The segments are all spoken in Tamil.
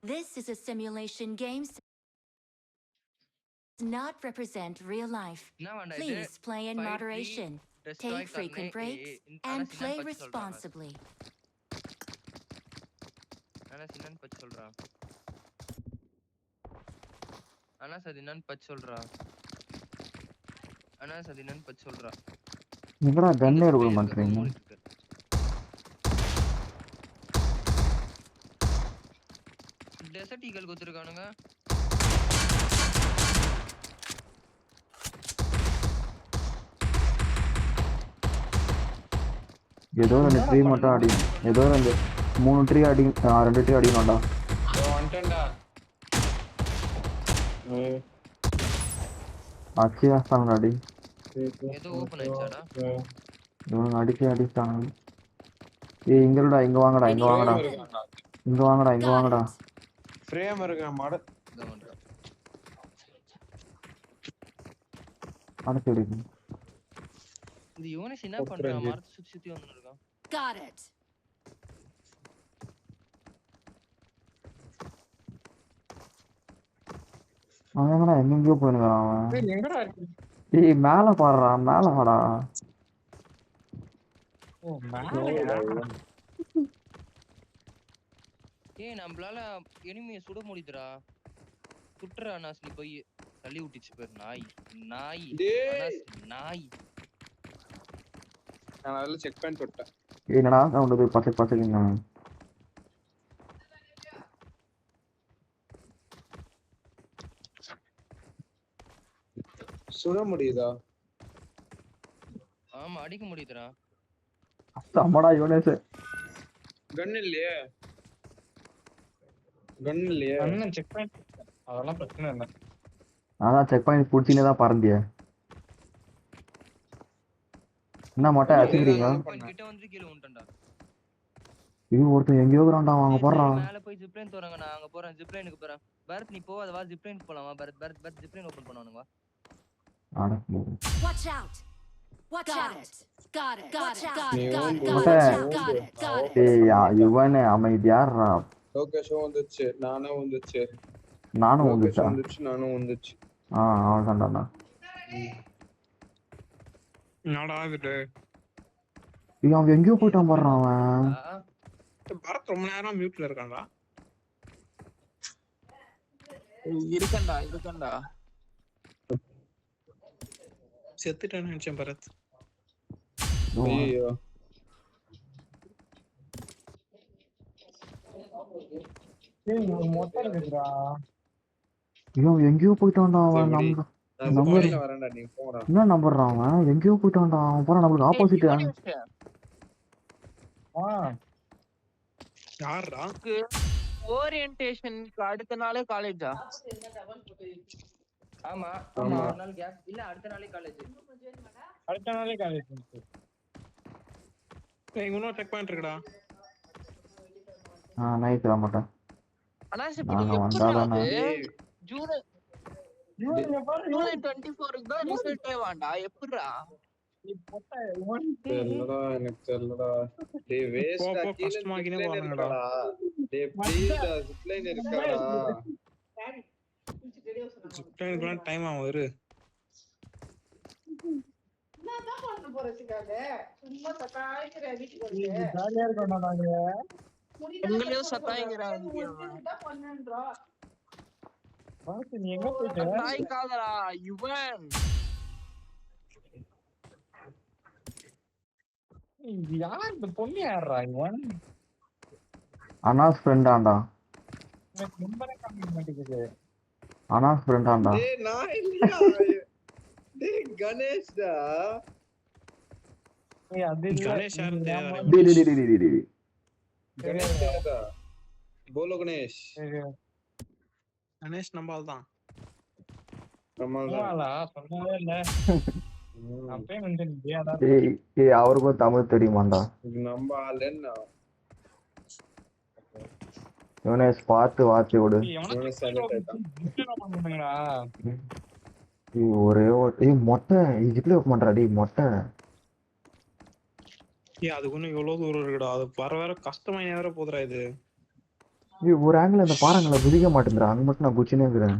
This is a simulation game. Does not represent real life. Please play in moderation. Take frequent breaks and play responsibly. என்னடா கண்ணே எடுக்க மாட்டீங்க? டெசர்ட் ஈகிள் குத்துறானுங்க. ஏதோ ரெண்டு ட்ரீ மட்டும் அடி. ஏதோ ரெண்டு 3 ட்ரீ அடி, 2 ட்ரீ அடிக்கணும்டா. வந்துட்டேன்டா. அச்சியா சாங் அடி. ஏதோ ஓபன் ஆயிச்சாடா. இவன் அடிச்சாங்க. ஏய் இங்கடா, இங்க வாங்கடா. இங்க வாங்கடா. ஃப்ரேம் இருக்கு மாடு. அடிச்சு அடிக்கு. இது யோனஸ் என்ன பண்றான்? மரத்தை சுத்தி வந்துட்டு இருக்கான். Got it. அவன்டா எங்கெங்கயோ போயினுக்கான் அவன். ஏய் எங்கடா இருக்கு? ஏய் மேல பாருடா, மேல வாடா. ஓ மேலயா? ஏய் நம்மளால எனிமியை சுட முடியுதுடா. சுட்டுறா நாஸ்லி போய் தள்ளி விட்டுச்சு பேர் நாய். நான் அதெல்லாம் செக் பண்ணி விட்டேன். என்னடா அவனுக்கு பச்சைங்க. சுட முடியுதா? ஆமா அடிக்க முடியுதுடா. அம்மாடா யோனேஸ். கன் இல்லையே. அண்ணன் செக் பண்ணி அதெல்லாம் பிரச்சனை இல்லை. அதான் செக் பண்ணி புடிச்சினே தான் பறந்தியே. என்ன மட்டும் அடிக்கிறீங்க? கிட்ட வந்து கீழ உண்டடா. இது ஒருத்தன் எங்கயோ கிராண்டா வாங்க போறான். மேல போய் ஜிப்லைன் தோறங்க. நான் அங்க போறேன். ஜிப்லைனுக்கு போறேன். பரத் நீ போவாத, வா ஜிப்லைன் போலாம். வா பரத் ஜிப்லைன் ஓபன் பண்ணுவானுங்க. வா. Watch out. Got it. ஏய் யுவனே அமைதியாரா. லோகேஷன் வந்துச்சு. நானும் வந்துச்சு. அவன்தான்டா. என்னடா இது? அவன் எங்கயோ போயிட்டான் போறான் அவன். பரத் ரொம்ப நேரம் மியூட்ல இருக்கான்டா. இருக்கண்டா. செத்துட்டான்னு நினைச்சேன் பரத். ஐயோ எங்கயோ போயிட்டான்டா அவன். என்ன நம்புறான் அவன்? எங்கயோ போயிட்டான்டா அவன். போறான் நம்மளுக்கு ஆப்போசிட். யாரா? ஓரியன்டேஷனுக்கு அடுத்த நாளே காலேஜா? ஆமா ஒரு நாள் கேப் இல்ல, அடுத்த நாளே காலேஜ். ஏய் இன்னும் செக் பண்ணிட்டு இருக்கடா. நைட் வர மாட்டேன். நாங்க வந்தாதானே ஜூலை 24க்கு தான் ரிசல்ட்டே வாண்டா. எப்படிடா? தெரியலடா, எனக்கு தெரியலடா. டேய் வேஸ்டா கஷ்டமாகினே போறாங்கடா. டேய் ப்ளீஸ் டா ஜிப்லைன் இருக்கடா. ஜிப்லைனுக்கு டைம் ஆகும் இரு. நான் தான் பண்ண போறதுக்காக சும்மா சகாய்க்கிற வீட்டுக்கு வந்து ஜாலியா இருக்கோம்டா நாங்க. உங்களையும் சகாய்ங்கறாங்க. தான் பண்ணன்றா. பாத்து நீ எங்க போயிட்ட? சகாய்க்காதடா யுவன். யார் இந்த பொண்ணு? யாரா இவன்? அனாஸ் ஃப்ரெண்டாண்டா. எனக்கு நம்பரே காமிக்க மாட்டேங்குது. அனாஸ் ஃப்ரெண்டாண்டா. டேய் நான் இல்லையா? டேய் கணேஷ் டா. ஏய் அது கணேஷ் யாரு தெரியாதா? டேய் கணேஷ் தெரியாதா? போலோ கணேஷ். கணேஷ் நம்மால் தான். சொன்னதே இல்ல. அப்பே வந்து நீயாடா. ஏய் அவருக்கும் தமிழ் தெரியுமாண்டா? நம்ம ஆளேன்னா யோனேஸ் பார்த்து வாத்தி விடு. ஒரே மொட்டை இதுக்குள்ளே வைக்க மாட்டா. டேய் மொட்டை அதுக்கு இன்னும் எவ்வளவு தூரம் இருக்குடா, அது வர கஷ்டமாயினே வேற போதுடா இது. ஒரு ஆங்கிள் அந்த பாறாங்களை குதிக்க மாட்டேங்கிறா, அங்க மட்டும் நான் குச்சினே இருக்கிறேன்.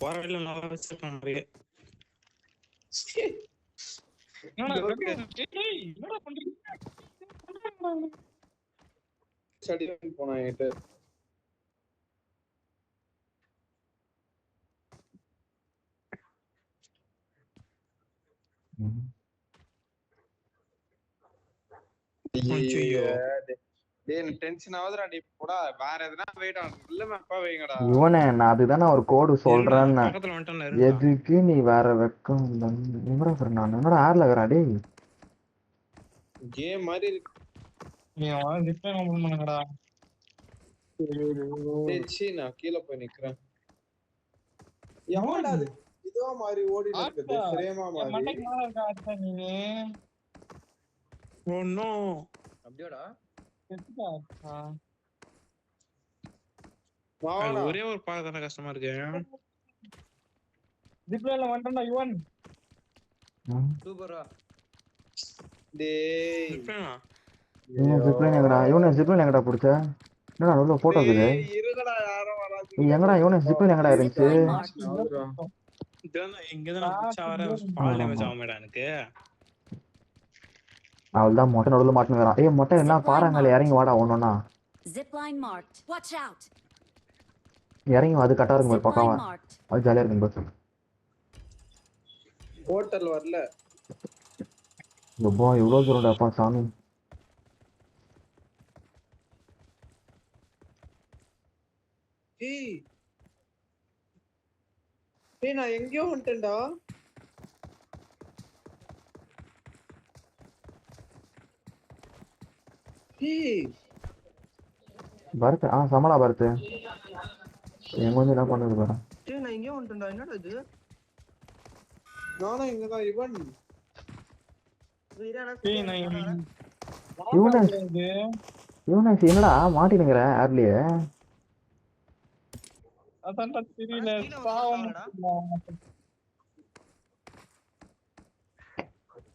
பரவாயில்ல, நல்லா வச்சிருக்கேன் நிறைய. போனா என்கிட்ட இவனே நான் அதுதானே ஒரு கோடு சொல்றேன்னு. பக்கத்துல வந்துட்டேன். எதுக்கு நீ வேற வெக்கம் நான் என்னோட ஆர்ல இருக்கிறா டேய். கேம் மாதிரி இருக்கு. நான் கீழே போய் நிக்கிறேன். எவன்டா அது இதோ மாதிரி ஓடி இருக்குது பிரேமா மாதிரி. ஓ நோ, அப்படியோடா ஒரே ஒரு பாக்க தானே கஷ்டமா இருக்கு. சூப்பரா டேய் ஜிப்லைன் எங்கடா? இவனை ஜிப்லைன் எங்கடா பிடிச்ச? என்னடா உள்ள போட்டோ இருக்குது? இருங்கடா யாரும் வராது. எங்கடா இவனை ஜிப்லைன் எங்கடா இருந்துச்சு? அவள்தான் மொட்டை நடுவில் மாட்டினுக்கிறான். ஏய் மொட்டை என்ன பாறாங்கல்ல, இறங்கி வாடா ஒன்னொன்னா. Zipline marked. Watch out. இறங்கி அது கரெக்டா இருக்கும் பாரு, பக்காவா அது ஜாலியா இருக்கும் பாரு. ஹோட்டல் வரல. எப்பா இவ்வளவு தூரம்டாப்பா சாமி. ஏய் நான் எங்கேயோ வந்துட்டேன்டா. பரத் சமலா பரத் எங்க வந்து என்ன பண்ணுது பாரு. நான் எங்கேயோ வந்துட்டேன்டா. என்னடா இது? நானும் இங்கதான். இவன் யுவனேஷ் என்னடா மாட்டினுங்கிற ஆர்லயே?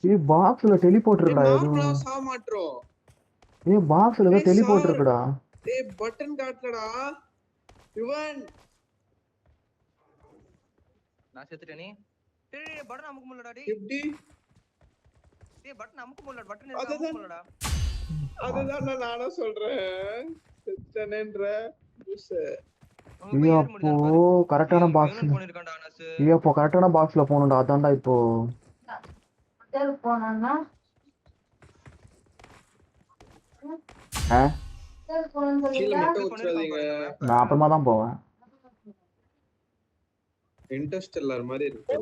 ஏய் பாக்ஸ்ல டெலிபோர்ட் இருக்குடா. நார்மலா சாவ மாட்டறோம். ஏய் பாக்ஸ்ல ஏதோ டெலிபோர்ட் இருக்குடா. ஏய் பட்டன் காட்டலடா. இவன் நான் செத்துட்டேனே. டேய் பட்டன் அமுக்க முடியலடா டேய். எப்படி? டேய் பட்டன் அமுக்க முடியல. பட்டன் அமுக்க முடியலடா. அதுதான் நானும் சொல்றேன். செத்தனேன்ற ஐயோ கரெக்டான பாக்ஸ். ஐயோ இப்போ கரெக்டான பாக்ஸ்ல போணும்டா. அதான்டா இப்போ போனா நான் அப்புறமா தான் போவேன். இன்டர்ஸ்டெல்லர் மாதிரி இருக்கு.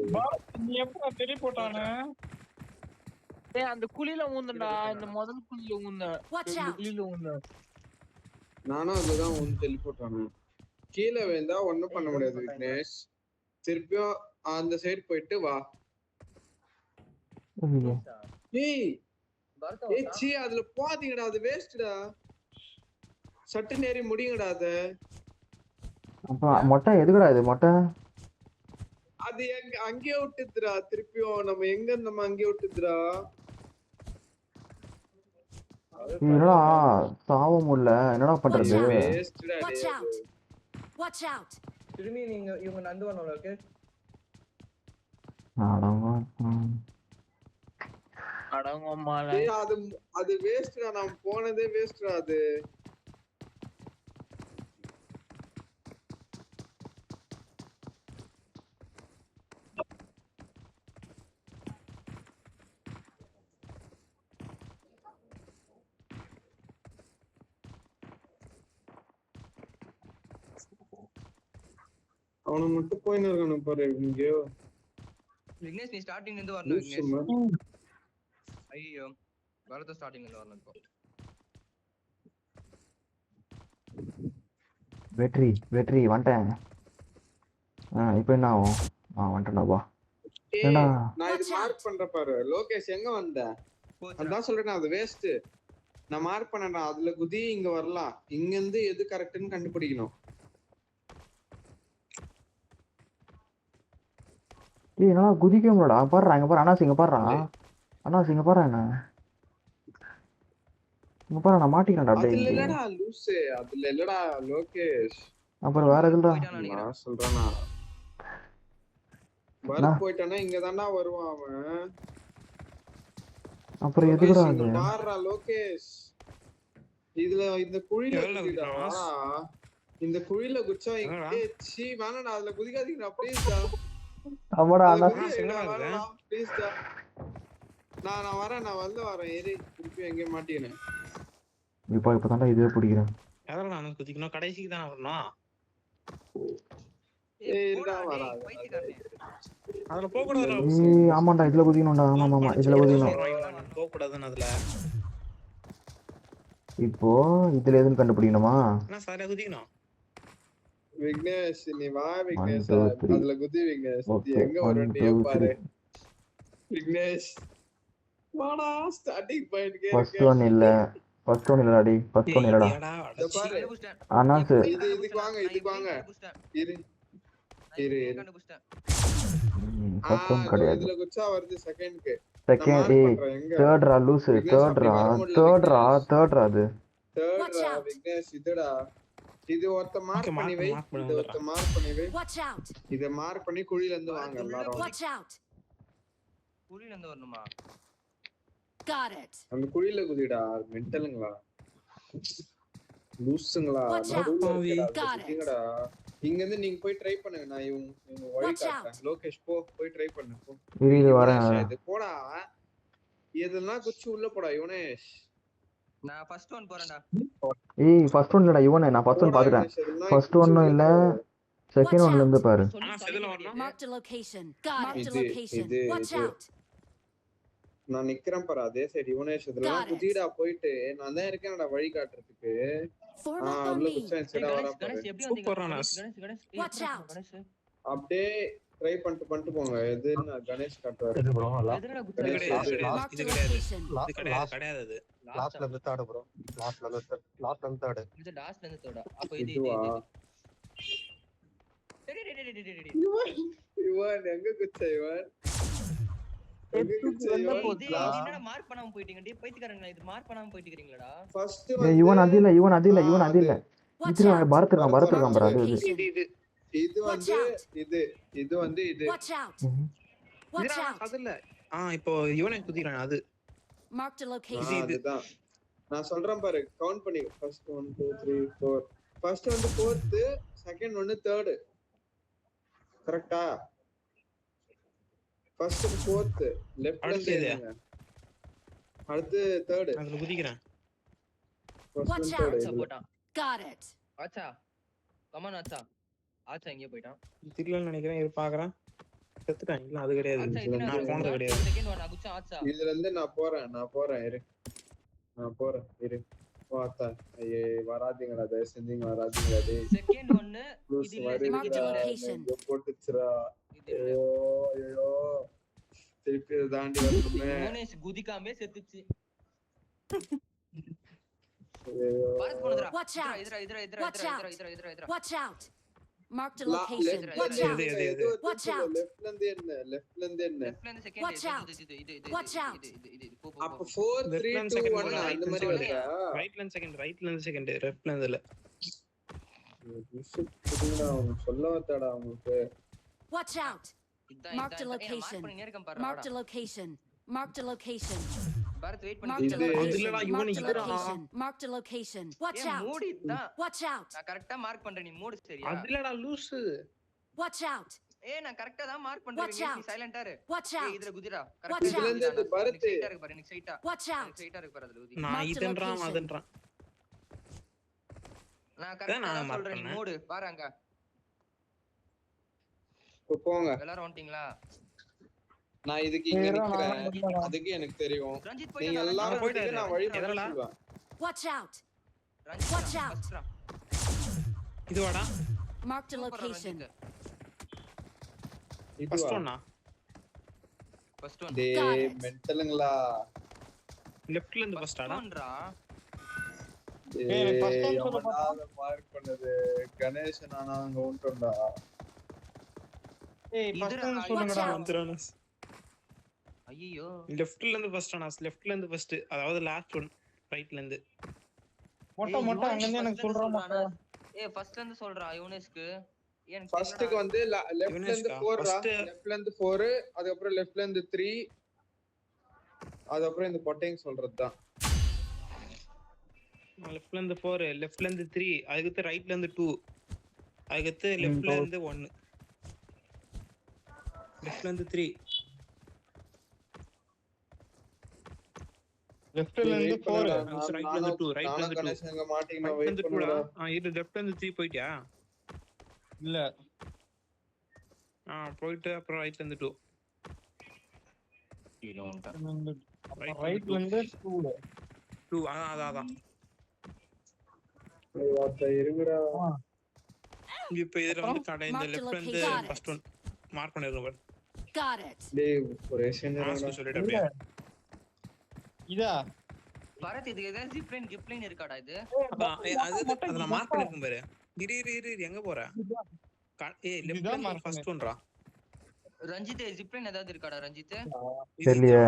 நீ எப்ப டெலிபோர்ட் டேய் அந்த குழில ஊந்தடா. இந்த முதல் குழில ஊந்த. குழில ஊந்த. நானும் அதுதான் ஊந்து டெலிபோர்ட் ஆனேன். கீழே விழுந்தா ஒண்ணும் பண்ண முடியாது விக்னேஷ். திருப்பியும் அந்த சைடு போயிட்டு வா. ஏய் சீ அதுல போதீங்கடா. அது வேஸ்ட்டா. சட்டு நேரி முடிங்கடா. அது மொட்டை எதுக்குடா இது மொட்டை? அது எங்க அங்கேயே விட்டுதுடா. திருப்பியும் நம்ம எங்க நம்ம அங்கேயே விட்டுதுடா. என்னடா சாவ முடியல, என்னடா பண்றது? Watch out. திரும்பி நீங்க இவங்க நந்து வரணும். ஓகே அடங்கம்மால. ஏய் அது வேஸ்ட்டா. நான் போனதே வேஸ்ட்டா. அது அவனை மட்டும் போயின்னு இருக்கானு பாரு. எங்கேயோ விக்னேஷ் நீ ஸ்டார்டிங்ல இருந்து வரணும். விக்னேஷ் ஐயோ வரத ஸ்டார்டிங்ல இருந்து வரணும். இப்போ வெற்றி வந்துட்டேன். இப்போ என்ன ஆகும்? வந்துட்டேன்டாப்பா. நான் இது மார்க் பண்ற பாரு. லோகேஷ் எங்க வந்த? அதான் சொல்றேன் அது வேஸ்ட். நான் மார்க் பண்ணேன்டா அதுல குதி இங்க வரலாம் இங்க இருந்து எது கரெக்ட்னு கண்டுபிடிக்கணும் ஏய் நான் குதிக்க முடியலடா பாருடா இங்க பாரு அண்ணா இங்க பாருடா அண்ணா இங்க பாரு என்ன இங்க பாரு நான் மாட்டிக்கிறேன்டா அதுல அப்படியே இல்லடா லூசு அதுல இல்லடா லோகேஷ் அப்புறம் வேற எதுலடா நான் சொல்றேனா வர போய்ட்டானா இங்க தான்டா வருவான் அவன் அப்புறம் எதுக்குடா இங்க அது பாருடா லோகேஷ் இதுல இந்த குழியில குதிடா இந்த குழியில குச்சா சீ வேணாடா அதுல குதிக்காதீங்கடா ப்ளீஸ்டா ஆமாடா அண்ணா ப்ளீஸ்டா நான் வரேன் நான் வரேன் ஏறி திருப்பி எங்க மாட்டினேன் இப்போ தான்டா இதுவே பிடிக்கிறேன் எதனா நான் குதிக்கணும் கடைசிக்கு தான் வரணும் ஏய்டா வராத அதுல போக கூடாதுடா ஏய் ஆமாடா இதுல குதிக்கணும்டா ஆமா இதுல குதிக்கணும் போக கூடாதுன்னு அதுல இப்போ இதுல எதுன்னு கண்டுபிடிக்கணுமா நான் சரியா குதிக்கணும் விக்னேஷ் நீ வா விக்னேஷ் 1 2 3 அதுல குதி விக்னேஷ் ஓகே எங்க வரண்டியோ பாரு விக்னேஷ் வாடா ஸ்டார்டிங் பாயிண்ட் கே ஃபர்ஸ்ட் ஒன் இல்லடாடி ஃபர்ஸ்ட் ஒன் இல்லடா இத பாரு அண்ணா சார் இதுக்கு வாங்க இரு ஃபர்ஸ்ட் ஒன் கிடையாது இதுல குச்சா வருது செகண்ட்க்கு செகண்ட் தேர்ட் ரா லூஸ் தேர்ட் ரா அது தேர்ட் ரா விக்னேஷ் இதுடா இது ஒருத்த மார்க் பண்ணி வை இது ஒருத்த மார்க் பண்ணி வை இத மார்க் பண்ணி குழியில இருந்து வாங்க எல்லாரும் குழியில இருந்து வரணுமா அந்த குழியில குதிடா மென்டலுங்களா லூசுங்களா குதிங்கடா இங்க இருந்து நீங்க போய் ட்ரை பண்ணுங்க நான் இவங்க வழி காட்டுறேன் லோகேஷ் போய் ட்ரை பண்ணு போ இது வரேன் இது போடா இதெல்லாம் குச்சி உள்ள போடா யுவனேஷ் நான் ஃபர்ஸ்ட் ஒன் போறேன்டா ஏய் ஃபர்ஸ்ட் ஒன் இல்லடா யுவனே நான் ஃபர்ஸ்ட் ஒன் பாத்துட்டேன் ஃபர்ஸ்ட் ஒன்னும் இல்ல செகண்ட் ஒன்ல இருந்து பாரு நான் நிக்கிறேன் பாரு அதே சைடு யுவனேஷ் இதெல்லாம் குதிடா போயிட்டு நான் தான் இருக்கேன்டா வழி காட்டுறதுக்கு உள்ள குச்சா சைடா வர பாரு அப்படியே ட்ரை பண்ணிட்டு போங்க எது கணேஷ் காட்டுவாரு இது கிடையாது அது லாஸ்ட்ல இருந்து தேர்ட் ப்ரோ லாஸ்ட்ல இருந்து தேர்ட் இது லாஸ்ட்ல இருந்து தேர்ட் அப்ப இது இவன் எங்க குச்சா இவன் என்னடா மார்க் பண்ணாம போயிட்டீங்க டேய் பைத்தியக்காரங்களா இது மார்க் பண்ணாம போயிட்டீங்களாடா ஃபர்ஸ்ட் இவன் அது இல்ல இது பாரத் இருக்கான் பாரு இது வந்து இது அது இல்ல இப்போ இவனே குதிறான் அது Marked a location. இதுதான் நான் சொல்றேன் பாரு கவுண்ட் பண்ணி ஃபர்ஸ்ட் 1 2 3 4 ஃபர்ஸ்ட் வந்து 4th செகண்ட் வந்து 3rd கரெக்ட்டா ஃபர்ஸ்ட் 4th லெஃப்ட்ல இருந்து அடுத்து 3rd அதுல குதிக்கிறேன் Watch out. Got it. ஆச்சா கமான் ஆச்சா எங்க போய்ட்டான் திரியலன்னு நினைக்கிறேன் இது பாக்குறேன் செத்துட்டான் இல்ல அது கிடையாது நான் போனது கிடையாது செகண்ட் ஒன் அகுச்சா ஆச்சா இதுல இருந்து நான் போறேன் இரு வாத்தா ஐயே வராதீங்கடா தயவு செஞ்சு வராதீங்கடா டேய் செகண்ட் ஒன் இது போட்டுச்சுடா ஐயோ திருப்பி தாண்டி வரணுமே Monesh குதிக்காமே செத்துச்சு Bharat போனதுடா Watch out. இதரா Watch out. Marked a location. Watch out. Watch out. லெஃப்ட்ல இருந்து second Watch out. Watch out. அப்ப 4 3 2 1 அந்த மாதிரி வருதா ரைட்ல இருந்து செகண்ட் லெஃப்ட்ல இருந்து இல்ல புதுடா அவங்க சொல்ல வந்தாடா உங்களுக்கு Watch out. Marked a location. Marked a location. Marked a location. Bharat wait Marked a பண்ணு இதுலடா இவன் location. Marked a location. Watch out. மூடிடா Watch out. நான் கரெக்ட்டா மார்க் பண்றேன் நீ மூடு சரியா அதுலடா லூஸ் Watch out. நான் கரெக்ட்டா தான் மார்க் பண்றேன் நீ சைலண்டா இரு Watch out. இதுல குதிரா Watch கரெக்ட்டா out. இதுல இருந்து பாரத் சைட்டா இருக்கு பாரு நீ சைட்டா Watch out. சைட்டா இருக்கு பாரு அதுல குதி நான் இதன்றான் அதன்றான் நான் கரெக்ட்டா தான் சொல்றேன் நீ மூடு பாரு அங்க போங்க எல்லாரும் வந்துட்டீங்களா நான் இதுக்கு இங்க நிக்கிறேன் அதுக்கு எனக்கு தெரியும் நீங்க எல்லாரும் போயிட்டு நான் வழி சொல்லுவேன் Watch out. Watch out. இது வாடா Marked a location. ஃபர்ஸ்ட் ஒன்னா ஃபர்ஸ்ட் ஒன் டேய் மென்டலுங்களா லெஃப்ட்ல இருந்து ஃபர்ஸ்ட் ஆடா ஒன்டா எனக்கு first time சொல்ல எவனாவது மார்க் பண்ணது கணேஷ் நானா அங்க உண்டோம்டா. ஏய் ஃபர்ஸ்ட் டைம் Watch சொல்லுங்கடா. out. வந்துறானஸ் ஐயோ லெஃப்ட்ல இருந்து ஃபர்ஸ்ட் ஆனாஸ் லெஃப்ட்ல இருந்து ஃபர்ஸ்ட் அதாவது லாஸ்ட் ஒன் ரைட்ல இருந்து மொட்டை மொட்டை அங்க இருந்து எனக்கு சொல்றா மொட்டை. ஃபர்ஸ்ட்ல இருந்து சொல்றா யுனிஸ்க்கு எனக்கு ஃபர்ஸ்ட்க்கு வந்து லெஃப்ட்ல இருந்து 4 ரா. லெஃப்ட்ல இருந்து 4 அதுக்கு அப்புறம் லெஃப்ட்ல இருந்து 3 அதுக்கு அப்புறம் இந்த பொட்டைங்க சொல்றதுதான். லெஃப்ட்ல இருந்து 4 லெஃப்ட்ல இருந்து 3 அதுக்கு ரைட்ல இருந்து 2 அதுக்கு லெஃப்ட்ல இருந்து 1 லெஃப்ட்ல இருந்து 3 லெஃப்ட்ல இருந்து 4 ரைட்ல இருந்து 2 ரைட்ல இருந்து 2 கணேஷ் அங்க மாட்டிங்க ரைட்ல வெயிட் இருந்து 2 பண்ணுடா. இது லெஃப்ட்ல இருந்து 3 போயிட்டியா இல்ல போயிட்டு அப்புறம் ரைட்ல இருந்து 2 ரைட்ல இருந்து 2 அதான் வாத்த இருங்கடா. இப்போ இதுல வந்து கடை இந்த லெஃப்ட்ல இருந்து ஃபர்ஸ்ட் ஒன் மார்க் பண்ணிருங்க பாரு Got it. டேய் ஒரே செஞ்சடா. மாஸ்க் சொல்லிட்டு அப்படியே இதா பரத் இதுக்கு ஏதாவது ஜிப்லைன் இருக்காடா இது அது நான் மார்க் பண்ணிருக்கேன் பாரு இரு எங்க போற லெஃப்ட்ல இருந்து ஃபர்ஸ்ட் ஒன்ரா ரஞ்சித் ஜிப்லைன் ஏதாவது இருக்காடா ரஞ்சித் தெரியலையே.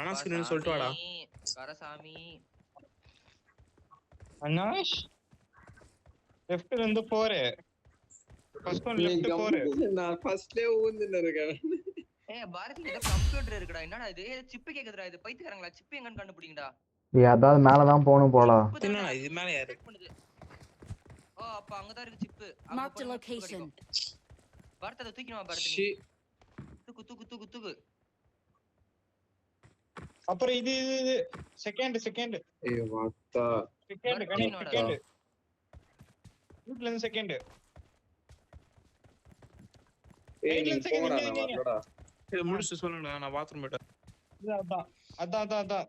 அனாஸ்கிரீன் சொல்லிட்டு வாடா கரசாமி அனாஷ் லெஃப்ட்ல இருந்து 4 ஃபர்ஸ்ட் ஒன் லெஃப்ட் 4 நான் ஃபர்ஸ்ட்லயே ஊந்துன்னு இருக்கேன். பாரதி கிட்ட கம்ப்யூட்டர் இருக்குடா என்னடா இது சிப் கேக்குதுடா இது பைத்தியக்காரங்களா சிப் எங்கன்னு கண்டுபிடிங்கடா அதாவது மேலதான் போகணும் போடா. என்னடா இது மேல யாரு அப்ப அங்கதான் இருக்கு சிப் Marked a location. பாரத தூக்கிடுவா பாரதி ஷி தூக்கு அப்புறம் இது செகண்ட் ஏய் வாத்தா செகண்ட் கணேஷ் செகண்ட் லெஃப்ட்ல இருந்து செகண்ட் ஏய் நீ போடா நான் வரலடா. இது முடிச்சு சொல்லுங்க நான் பாத்ரூம் போயிட்டேன் அதான்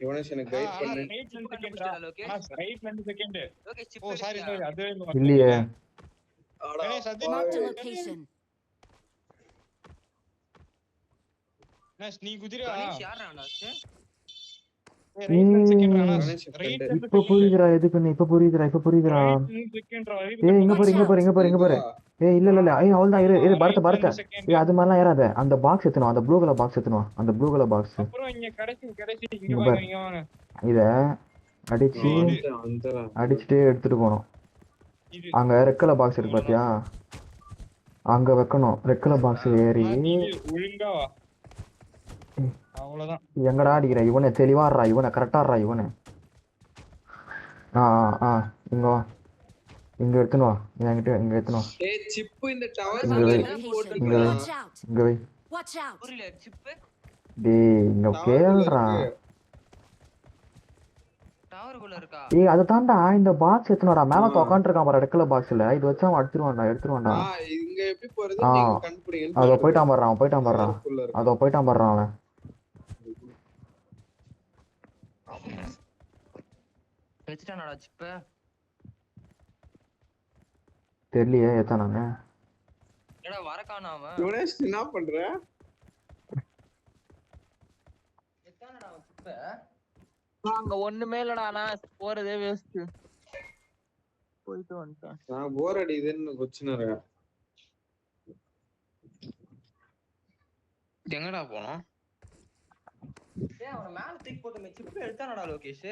யுவனேஷ் எனக்கு கைட் பண்ணு. ரைட்ல இருந்து செகண்ட் ஓகே சிப் ஓ சாரி அது இல்லையே. கணேஷ் அது Marked a location. கணேஷ் நீ குதிரா கணேஷ் யாரா அனாஸ் ரைட்ல இருந்து செகண்ட் அனாஸ் கணேஷ் ரைட்ல இருந்து இப்ப புரியுதுடா எதுக்குன்னு. இப்ப புரியுதுடா. செகண்ட் ஏய் இங்க பாரு. ஏய் இல்ல ஏய் அவ்வளவுதான் இரு பரத்த ஏய் அது மாதிரிலாம் ஏறாத. அந்த பாக்ஸ் எடுத்துனோம் அந்த ப்ளூ கலர் பாக்ஸ் எடுத்துனோம் அந்த ப்ளூ கலர் பாக்ஸ் அப்புறம் இங்க கடைசி இங்க வாங்க இத அடிச்சு அந்தரா அடிச்சிட்டே எடுத்துட்டு போனோம். இது அங்க ரெட் கலர் பாக்ஸ் இருக்கு பாத்தியா அங்க வைக்கணும். ரெட் கலர் பாக்ஸ் ஏறி ஒழுங்கா வா அவ்வளவுதான் எங்கடா அடிக்கிற இவனை தெளிவாடுறா இவனை கரெக்டாடுறா இவனை. இங்க வா இங்க எடுத்துன்னு வா என்கிட்ட இங்க எடுத்துன்னு வா. ஏய் சிப் இந்த டவர் இங்க வை. Location. Watch out. இங்க வை. Watch out. புரியல சிப் டேய் இங்க கேளுடா. டவருக்குள்ள இருக்கா ஏய் அத தாண்டா இந்த பாக்ஸ் எடுத்துனடா மேல உட்கார்ந்து இருக்கான் பாரு ரெட் கலர் பாக்ஸ்ல இது வச்சா அவன் எடுத்துருவான்டா. இங்க எப்படி போறது நீங்க கண்டுபிடிங்க. அதோ போய்ட்டான் பாறறான் அதோ போய்ட்டான் பாறறான் அவன். வெச்சிட்டானடா சிப் தெரியலையே ஏத்தானானே. என்னடா வரகானா அவன் யுவனேஷ் என்ன பண்ற? எத்தானடா அவன் சிப் அங்க ஒண்ணுமே இல்லடா நான் போறதே வேஸ்ட் போயிட்டு வந்துட்டேன். நான் போர் அடிக்குதுன்னு கொச்சினறேன். எங்கடா போனோம்? டேய் அவன மேல தூக்கி போட்டு சிப் எடுத்தானடா லோகேஷ்.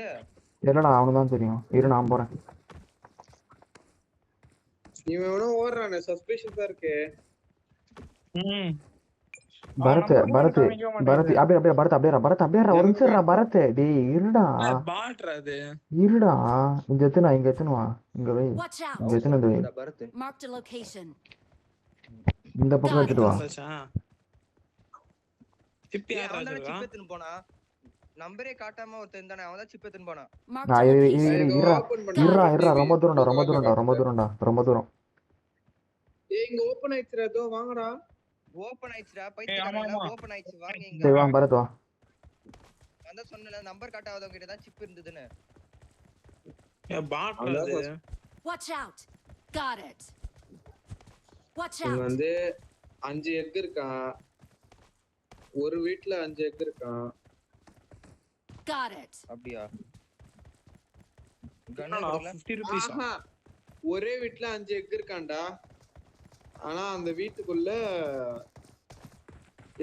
இல்லடா அவனுக்கு தான் தெரியும். இரு நான் போறேன். இவன் எவனோ ஓடுறானே சஸ்பிஷியஸா இருக்கு. பரத் அப்படியே அப்படியே ஒரு நிமிஷம் பரத் டேய் இருடா பாட்ரா அது இருடா இங்க எத்துனு வா இங்க வை Watch out. இங்க எத்துனு வந்து வை. Bharat Marked a location. இந்த பக்கம் எடுத்துட்டு வா. சிப்பி அவன் யாரா தான் இருக்கா? சிப் எடுத்துன்னு போனா நம்பரே காட்டாம ஒருத்தன் இருந்தானே அவன் தான் சிப் எடுத்துன்னு போனா Marked a இரு location. ஓபன் பண்ணு. இருடா ரொம்ப தூரம்டா. ஏய் இங்க ஓபன் ஆயிடுச்சுடா தோ வாங்கடா. ஓபன் ஆயிடுச்சுடா பைத்தியக்காரங்களா ஓபன் ஆயிடுச்சு வாங்க இங்க சரி வாங்க பரத் வா. நான் தான் சொன்னல நம்பர் காட்டாதவங்க கிட்ட தான் சிப் இருந்ததுன்னு பாட்ரா அது Watch out. Got it. Watch இங்க out. வந்து 5 எக் இருக்கான். ஒரு வீட்ல 5 எக் இருக்கான். Got it. அப்படியா என்னடா, கண்ணு 50 rupees ஆஹா, ஒரே வீட்ல 5 எக் இருக்கான்டா. ஆனா அந்த வீட்டுக்குள்ள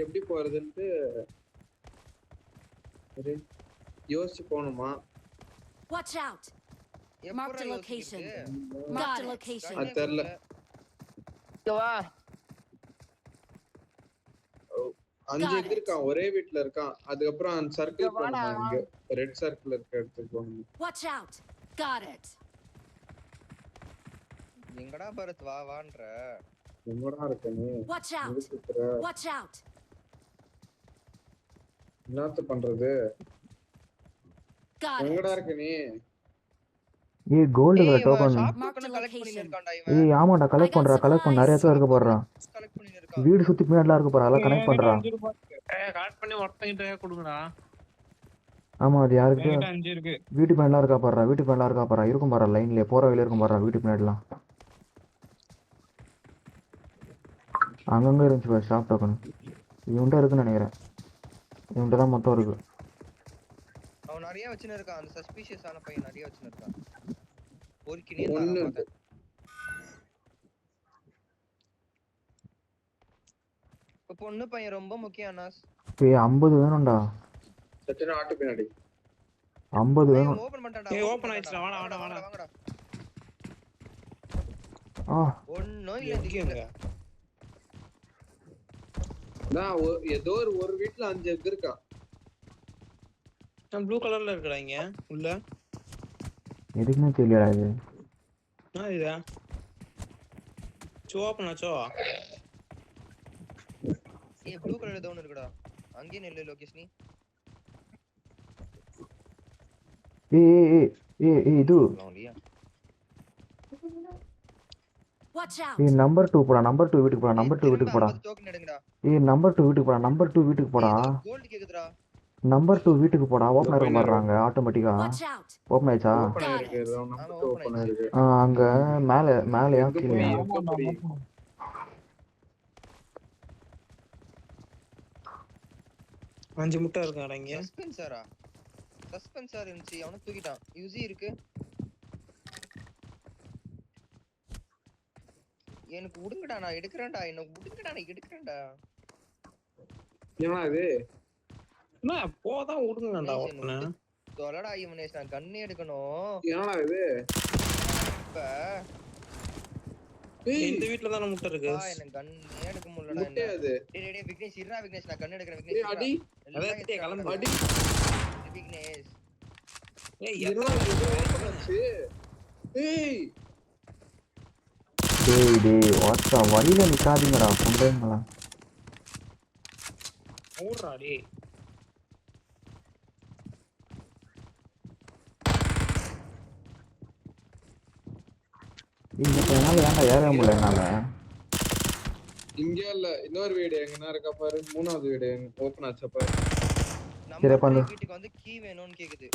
எப்படி போறதுன்ட்டு யோசிச்சு போகணுமா? Watch out. Marked a location. யோசிக்கிறது Marked a location. அது தெரியல. இங்க வா 5 Got எக் it. இருக்கான், ஒரே வீட்ல இருக்கான். அதுக்கப்புறம் அந்த சர்க்கிள் இங்க வாடா. போகணுமா? இங்க ரெட் சர்க்கிள் இருக்க இடத்துக்கு போகணும். Watch out. Got it. எங்கடா பரத் வா வான்ற எங்கடா இருக்க நீ? Watch out. எதுக்கு சுத்துற? Watch out. என்னத்த பண்றது? Got எங்கடா it. இருக்க நீ? ஏய் கோல்டு ஏய் token. Shop Marked token collect location. பண்ணிட்டு இருக்கான்டா இவன் ஏய் ஆமாடா, கலெக்ட் பண்றா, கலெக்ட் பண்ண நிறைய இடத்துல இருக்க போடுறான். கலெக்ட் பண்ணிட்டு இருக்கான் வீடு சுத்தி பின்னாடிலாம் இருக்க போறா, அதெல்லாம் கனெக்ட் பண்றா. 5 ரூபாய் கலெக்ட் பண்ணி ஒருத்தங்கிட்ட கொடுங்கடா. ஆமா, அது யாருக்கிட்ட என்கிட்ட 5 இருக்கு. வீட்டு பின்னாடிலாம் இருக்கா பாடுறா, வீட்டு பின்னாடிலாம் இருக்கா பாடுறா, இருக்கும் பாடுறா, லைன்லயே போற வழியில இருக்கும் பாடுறா, வீட்டு பின்னாடிலாம் அங்கங்க இருந்துச்சு பாரு ஷாப் டோக்கன். இவன்கிட்ட இருக்குன்னு நினைக்கிறேன். இவன்கிட்ட தான் மொத்தம் இருக்கு. அவன் நிறைய வச்சுன்னு இருக்கான் அந்த சஸ்பீஷியஸ் ஆன பையன் நிறைய வச்சுன்னு இருக்கான் பொறுக்கினே ஒண்ணு நான் இருக்கு. பார்த்தேன் இப்ப பொண்ணு பையன் ரொம்ப முக்கியம் அண்ணாஸ் ஏய் 50 வேணும்டா, சட்டுன்னு ஆட்டு பின்னாடி. 50 வேணும். ஓபன் பண்ணிட்டான்டா ஏய் ஓபன் ஆயிடுச்சுடா, வாடா வாடா வாடா. வாங்கடா ஆ ஒண்ணும் இல்ல எங்கேங்க? நான் ஏதோ ஒரு வீட்ல 5 எக் இருக்கான். ப்ளூ கலர்ல இருக்குடா இங்க உள்ள. எதுக்குமே தெரியலடா இது. என்ன இது? ஓபன் ஆச்சோ? ஏய் ப்ளூ கலர்ல ஏதோ ஒன்னு இருக்குடா அங்கே நெல்லு லோகேஷ் நீ ஏய் ஏய் ஏய் ஏய் ஏய் இது இல்லையா Watch out. ஏய் நம்பர் 2 போடா, நம்பர் 2 வீட்டுக்கு போடா, நம்பர் 2 வீட்டுக்கு போடா. டோக்கன் எடுங்கடா ஏய் நம்பர் 2 வீட்டுக்கு போடா, நம்பர் 2 வீட்டுக்கு போடா. கோல்ட் கேக்குதுடா நம்பர் 2 வீட்டுக்கு போடா. ஓபன் ஆக மாட்றாங்க ஆட்டோமேட்டிக்கா. Watch out. ஓபன் ஆயிச்சா? ஓப்பன் ஆயிருக்கு. ஏதோ நம்பர் ஓப்பன் ஆயிருக்கு. அங்க மேலயா எங்க கீழயா? போய் எங்க போய்? 5 முட்டை இருக்காடா இங்க. சஸ்பென்சர் இருந்துச்சு அவன தூக்கிட்டான் யூசி இருக்கு எனக்கு விடுங்கடா நான் எடுக்கறேன்டா எனக்கு விடுங்கடா நான் எடுக்கறேன்டா ஏன்னா இது என்ன போதான் விடுங்கடா ஓபன். தொலடா இவனேஷ் நான் கண்ணே எடுக்கணும் ஏன்னா இது இப்ப இந்த வீட்ல தான முட்டை இருக்கு. எனக்கு கண்ணே எடுக்க முடியலடா முட்டை அது. டேய் டேய் விக்னேஷ் இருடா விக்னேஷ் நான் கண்ணு எடுக்கறேன் ஏய் அடி விக்னேஷ் அதே கிளம்பு. அடி. விக்னேஷ் ஏய் இதெல்லாம் இது ஓப்பன் ஆச்சு. ஏய் டேய் வாட்சா வழியில நிக்காதீங்கடா புண்டைங்களா. ஓடுறா டேய். இந்த பையனால ஏன்டா ஏற முடியல என்னால? இங்க இல்ல இன்னொரு வீடு எங்கனா இருக்கா பாரு. மூணாவது வீடு ஓப்பன் ஆச்சா பாரு. சரி, அப்ப அந்த- வீட்டுக்கு வந்து கீ வேணும்னு கேக்குது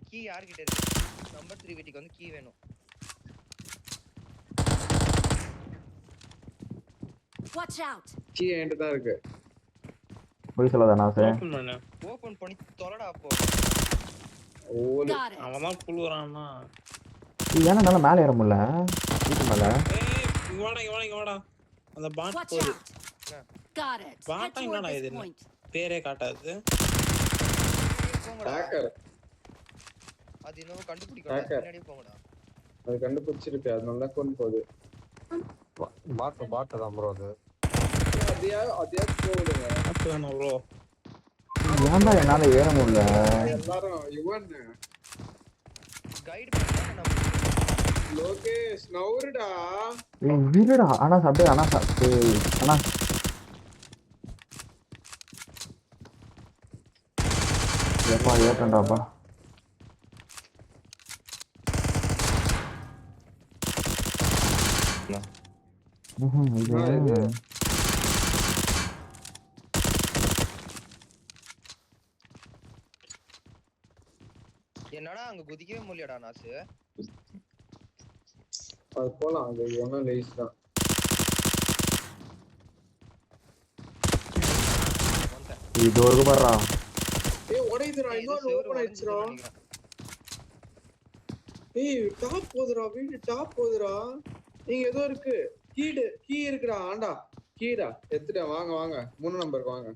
கீ யார்கிட்ட இருக்கு நம்பர் 3 வீட்டுக்கு வந்து கீ வேணும் Watch out. கீ என்கிட்ட தான் இருக்கு. போய் சொல்லாத நாசே. ஓபன் பண்ணு. ஓபன் பண்ணி தொலைடா அப்போ ஓல Got it. அவன் தான் புழுறானா. ஏன்னா என்னால மேல ஏற முடியல வீட்டு மேல. ஏய் இங்க வாடா இங்க வாடா இங்க வாடா. அந்த பாட் Watch போகுது. out. Got it. Head Bata toward என்னடா this இது? point. பேரே காட்டாது. போங்கடா ஹேக்கர். அது இன்னும் கண்டுபிடிக்கணும் Hacker. பின்னாடியே போங்கடா அது கண்டுபிடிச்சிருக்கு. அதனால தான் கொண்டு போகுது. பாட்டு தான் ப்ரோ அது. அதே போடுங்க. பாட்டு வேணும் ப்ரோ. ஏன்டா என்னால ஏற முடியல? எல்லாரும் இவன் கைட் பண்ணா நம்ம லோகேஷ் நவுருடா. ஏய் வீடுடா ஆனா அப்படியே ஆனா ஏய் ஆனா எப்பா ஏற்றண்டாப்பா. இது என்னடா அங்க குதிக்கவே முடியலடா நாசு அது போலாம், அது ஒன்றும் லேஸ் தான். இது ஒரு பர்றா. உடையுதுடா, இன்னொரு ஓப்பன் ஆயிடுச்சுடா. டாப் போகுதுடா, வீடு டாப் போகுதுடா. நீங்க ஏதோ இருக்கு, கீ இருக்குடா. ஆண்டா கீடா எடுத்துட்டேன். வாங்க வாங்க 3 நம்பருக்கு வாங்க.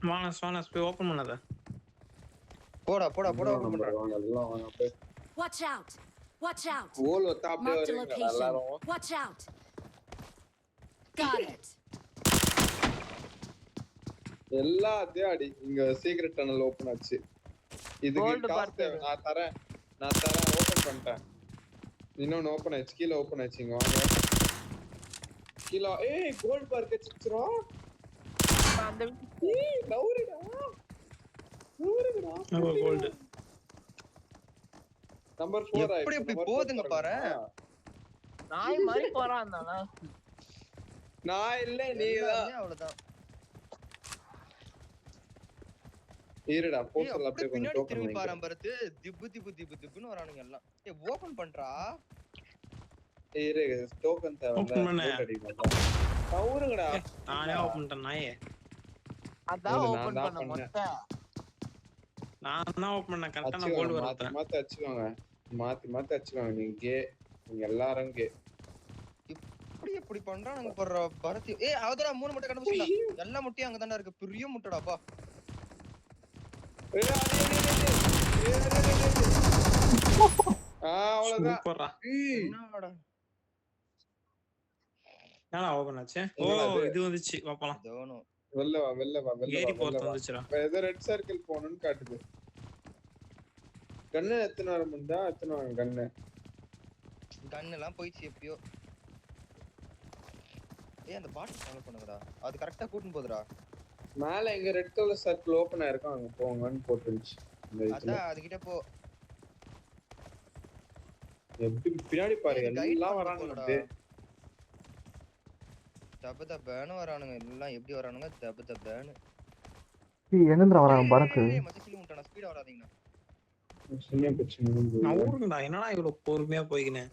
வானஸ் போய் ஓபன் பண்ணாத. போடா ஓபன் நம்பர் பண்றா. வாங்க, எல்லாம் வாங்க அப்படியே. Watch out! Watch out! ஓல் வத்தா அப்படியே Marked a வரீங்க location. எல்லாரும். Watch out! Got it. எல்லாத்தையும் அடி. இங்க சீக்ரெட் டனல் ஓபன் ஆச்சு. இதுக்கு Gold காசு பார்த்து. தேவை. நான் தரேன் ஓபன் பண்ணிட்டேன். இன்னொன்னு ஓபன் ஆச்சு, கீழே ஓபன் ஆச்சு. இங்க வாங்க கீழே. கோல்ட் பார் கச்சிச்சுரா. அந்த நவுறுடா கோல்ட் நம்பர் 4 எப்படி எப்படி போகுதுங்க பாரு. நாய் மாதிரி போறான் தானா. நான் இல்ல, நீதான். அவ்வளவுதான். இருடா போஸ்டர்ல அப்படியே அப்படியே கொஞ்சம் பின்னாடி டோக்கன் திரும்பி வாங்கி. பாரு பரத்து. திப்பு வரானுங்க எல்லாம். ஓபன் பண்றா. இரு டோக்கன் தேவை. Open பண்ணு. நவுறுங்கடா. நானே ஓபன் பண்ணிட்டேன் நாயே. அதான் நான் ஓபன் தான் பண்ண பண்ணேன். மொத்தம். நான் தான் ஓபன் பண்ணேன். கரெக்டா நான் கோல்ட் வரேன். மாத்தி அடிச்சுவாங்க. மாத்தி அடிச்சுவாங்க. நீங்க எல்லாரும் கே. இப்படி பண்றானுங்க பண்ற பரத். அவதரா 3 முட்டை கண்டுபிடிச்சா. எல்லா முட்டையும் அங்க தானே இருக்கு. பெரிய முட்டைடாப்பா. அவ்வளவுதான். சூப்பர்ரா. என்னடா என்னடா ஓபன் ஆச்சு? ஓ இது வந்துச்சு. பாப்பலாம். தோணும். வெளில வா ஏரி போறது வந்துச்சுடா. ஏதோ ரெட் சர்க்கிள் போகணும்னு காட்டுது. கண்ணு எத்தனை வர முடியா? எத்தனை வாங்க கண்ணு. கன் எல்லாம் போயிடுச்சு எப்பயோ. அந்த பாட்டு ஃபாலோ பண்ணுங்கடா. அது கரெக்ட்டா கூட்டிட்டு போகுதுடா. மேல எங்க ரெட் கலர் சர்க்கிள் ஓபன் ஆயிருக்கும், அங்க போங்கன்னு போட்டுருச்சு. அதான் அதுகிட்ட போ. எப்படி பின்னாடி பாரு, எல்லாம் வரானுங்க அப்படியே. தபதபன்னு வரானுங்க எல்லாம். எப்படி வரானுங்க? தபதபன்னு. எங்கேருந்து வரான் பரத்? மச்சி முட்டானா ஸ்பீடா வராதீங்கண்ணா. சின்ன பிரச்சனை. நான் ஊருங்கடா. என்னடா இவ்வளவு பொறுமையா போய்க்கினேன்.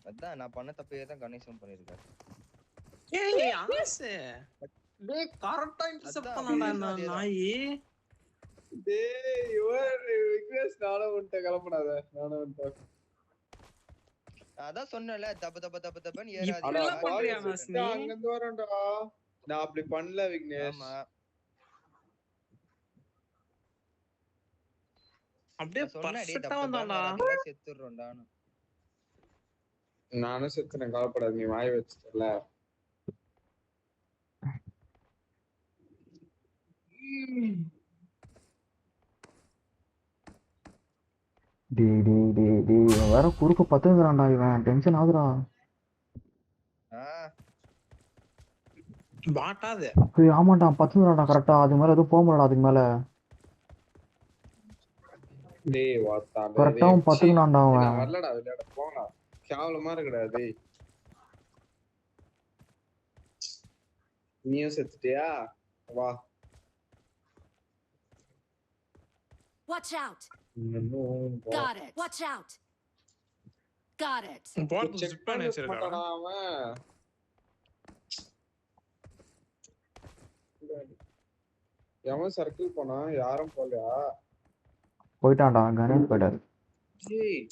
அதான் நான் பண்ண தப்பே தான் கணேசன் பண்ணிருக்காரு. ஏய் ஆசே. டேய் கரெக்ட்டா இன்டர்செப்ட் பண்ணடா இந்த நாய். டேய் யுவர் விக்னஸ் நானும் உன்ட்ட கலப்படாத. அதான் சொன்னல தபதபன்னு இப்படிலாம் ஏறாதீங்க. பண்றியா நாஸ்னி? அங்க இருந்து வரேன்டா. நான் அப்படி பண்ணல விக்னேஷ். ஆமா. அப்படியே பர்ஃபெக்ட்டா வந்தான்டா. செத்துறோம்டான்னு. நானும் செத்துறேன், கவலைப்படாத. நீ வாய் வச்சிட்டல. இவன் வேற குறுக்க பத்துங்கிறான்டா. இவன் டென்ஷன் ஆகுதுடா. பாட்டாது. ஆமாண்டா பத்துங்கிறான்டா கரெக்டா. அது மேல எதுவும் போக முடியல. அதுக்கு மேல டேய் வாத்தா. கரெக்டா பத்துங்கிறான்டா அவன். நான் வரலடா, விளையாட போங்கடா. கேவலமா இருக்குடா டேய். நீயும் செத்துட்டியா? வா. Watch out! Got it. Watch out! Got it. போறது ஜிப் பண்ணி வச்சிருக்கான். அவன் எவன் சர்க்கிள் போனா? யாரும் போலையா? போயிட்டான்டா. கணேஷ் போயிட்டாரு. ஏய்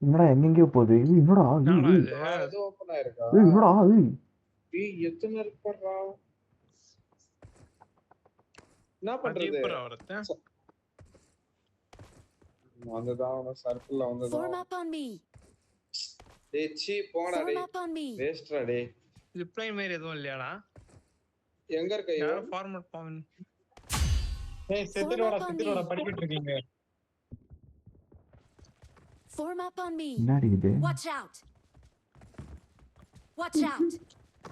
என்னடா எங்கெங்கயோ போகுது. என்னடா ஏதோ ஓபன் ஆயிருக்கா? என்னடா ஏய் எத்தனை இருப்பறா? என்ன பண்றது? வந்ததான் சர்க்கிள்ல Form வந்ததான். up on me. டேய் சீ போங்கடா Form டேய். up on me. வேஸ்ட்ரா டேய். ரிப்ளை மாதிரி எதுவும் இல்லையாடா? எங்க இருக்க இவன்? யாரோ ஃபார்மட் பாவன். ஏய் செத்துடா படிக்கிட்டு இருக்கீங்க. Form up on me. என்னடி இது? Watch out. Watch out.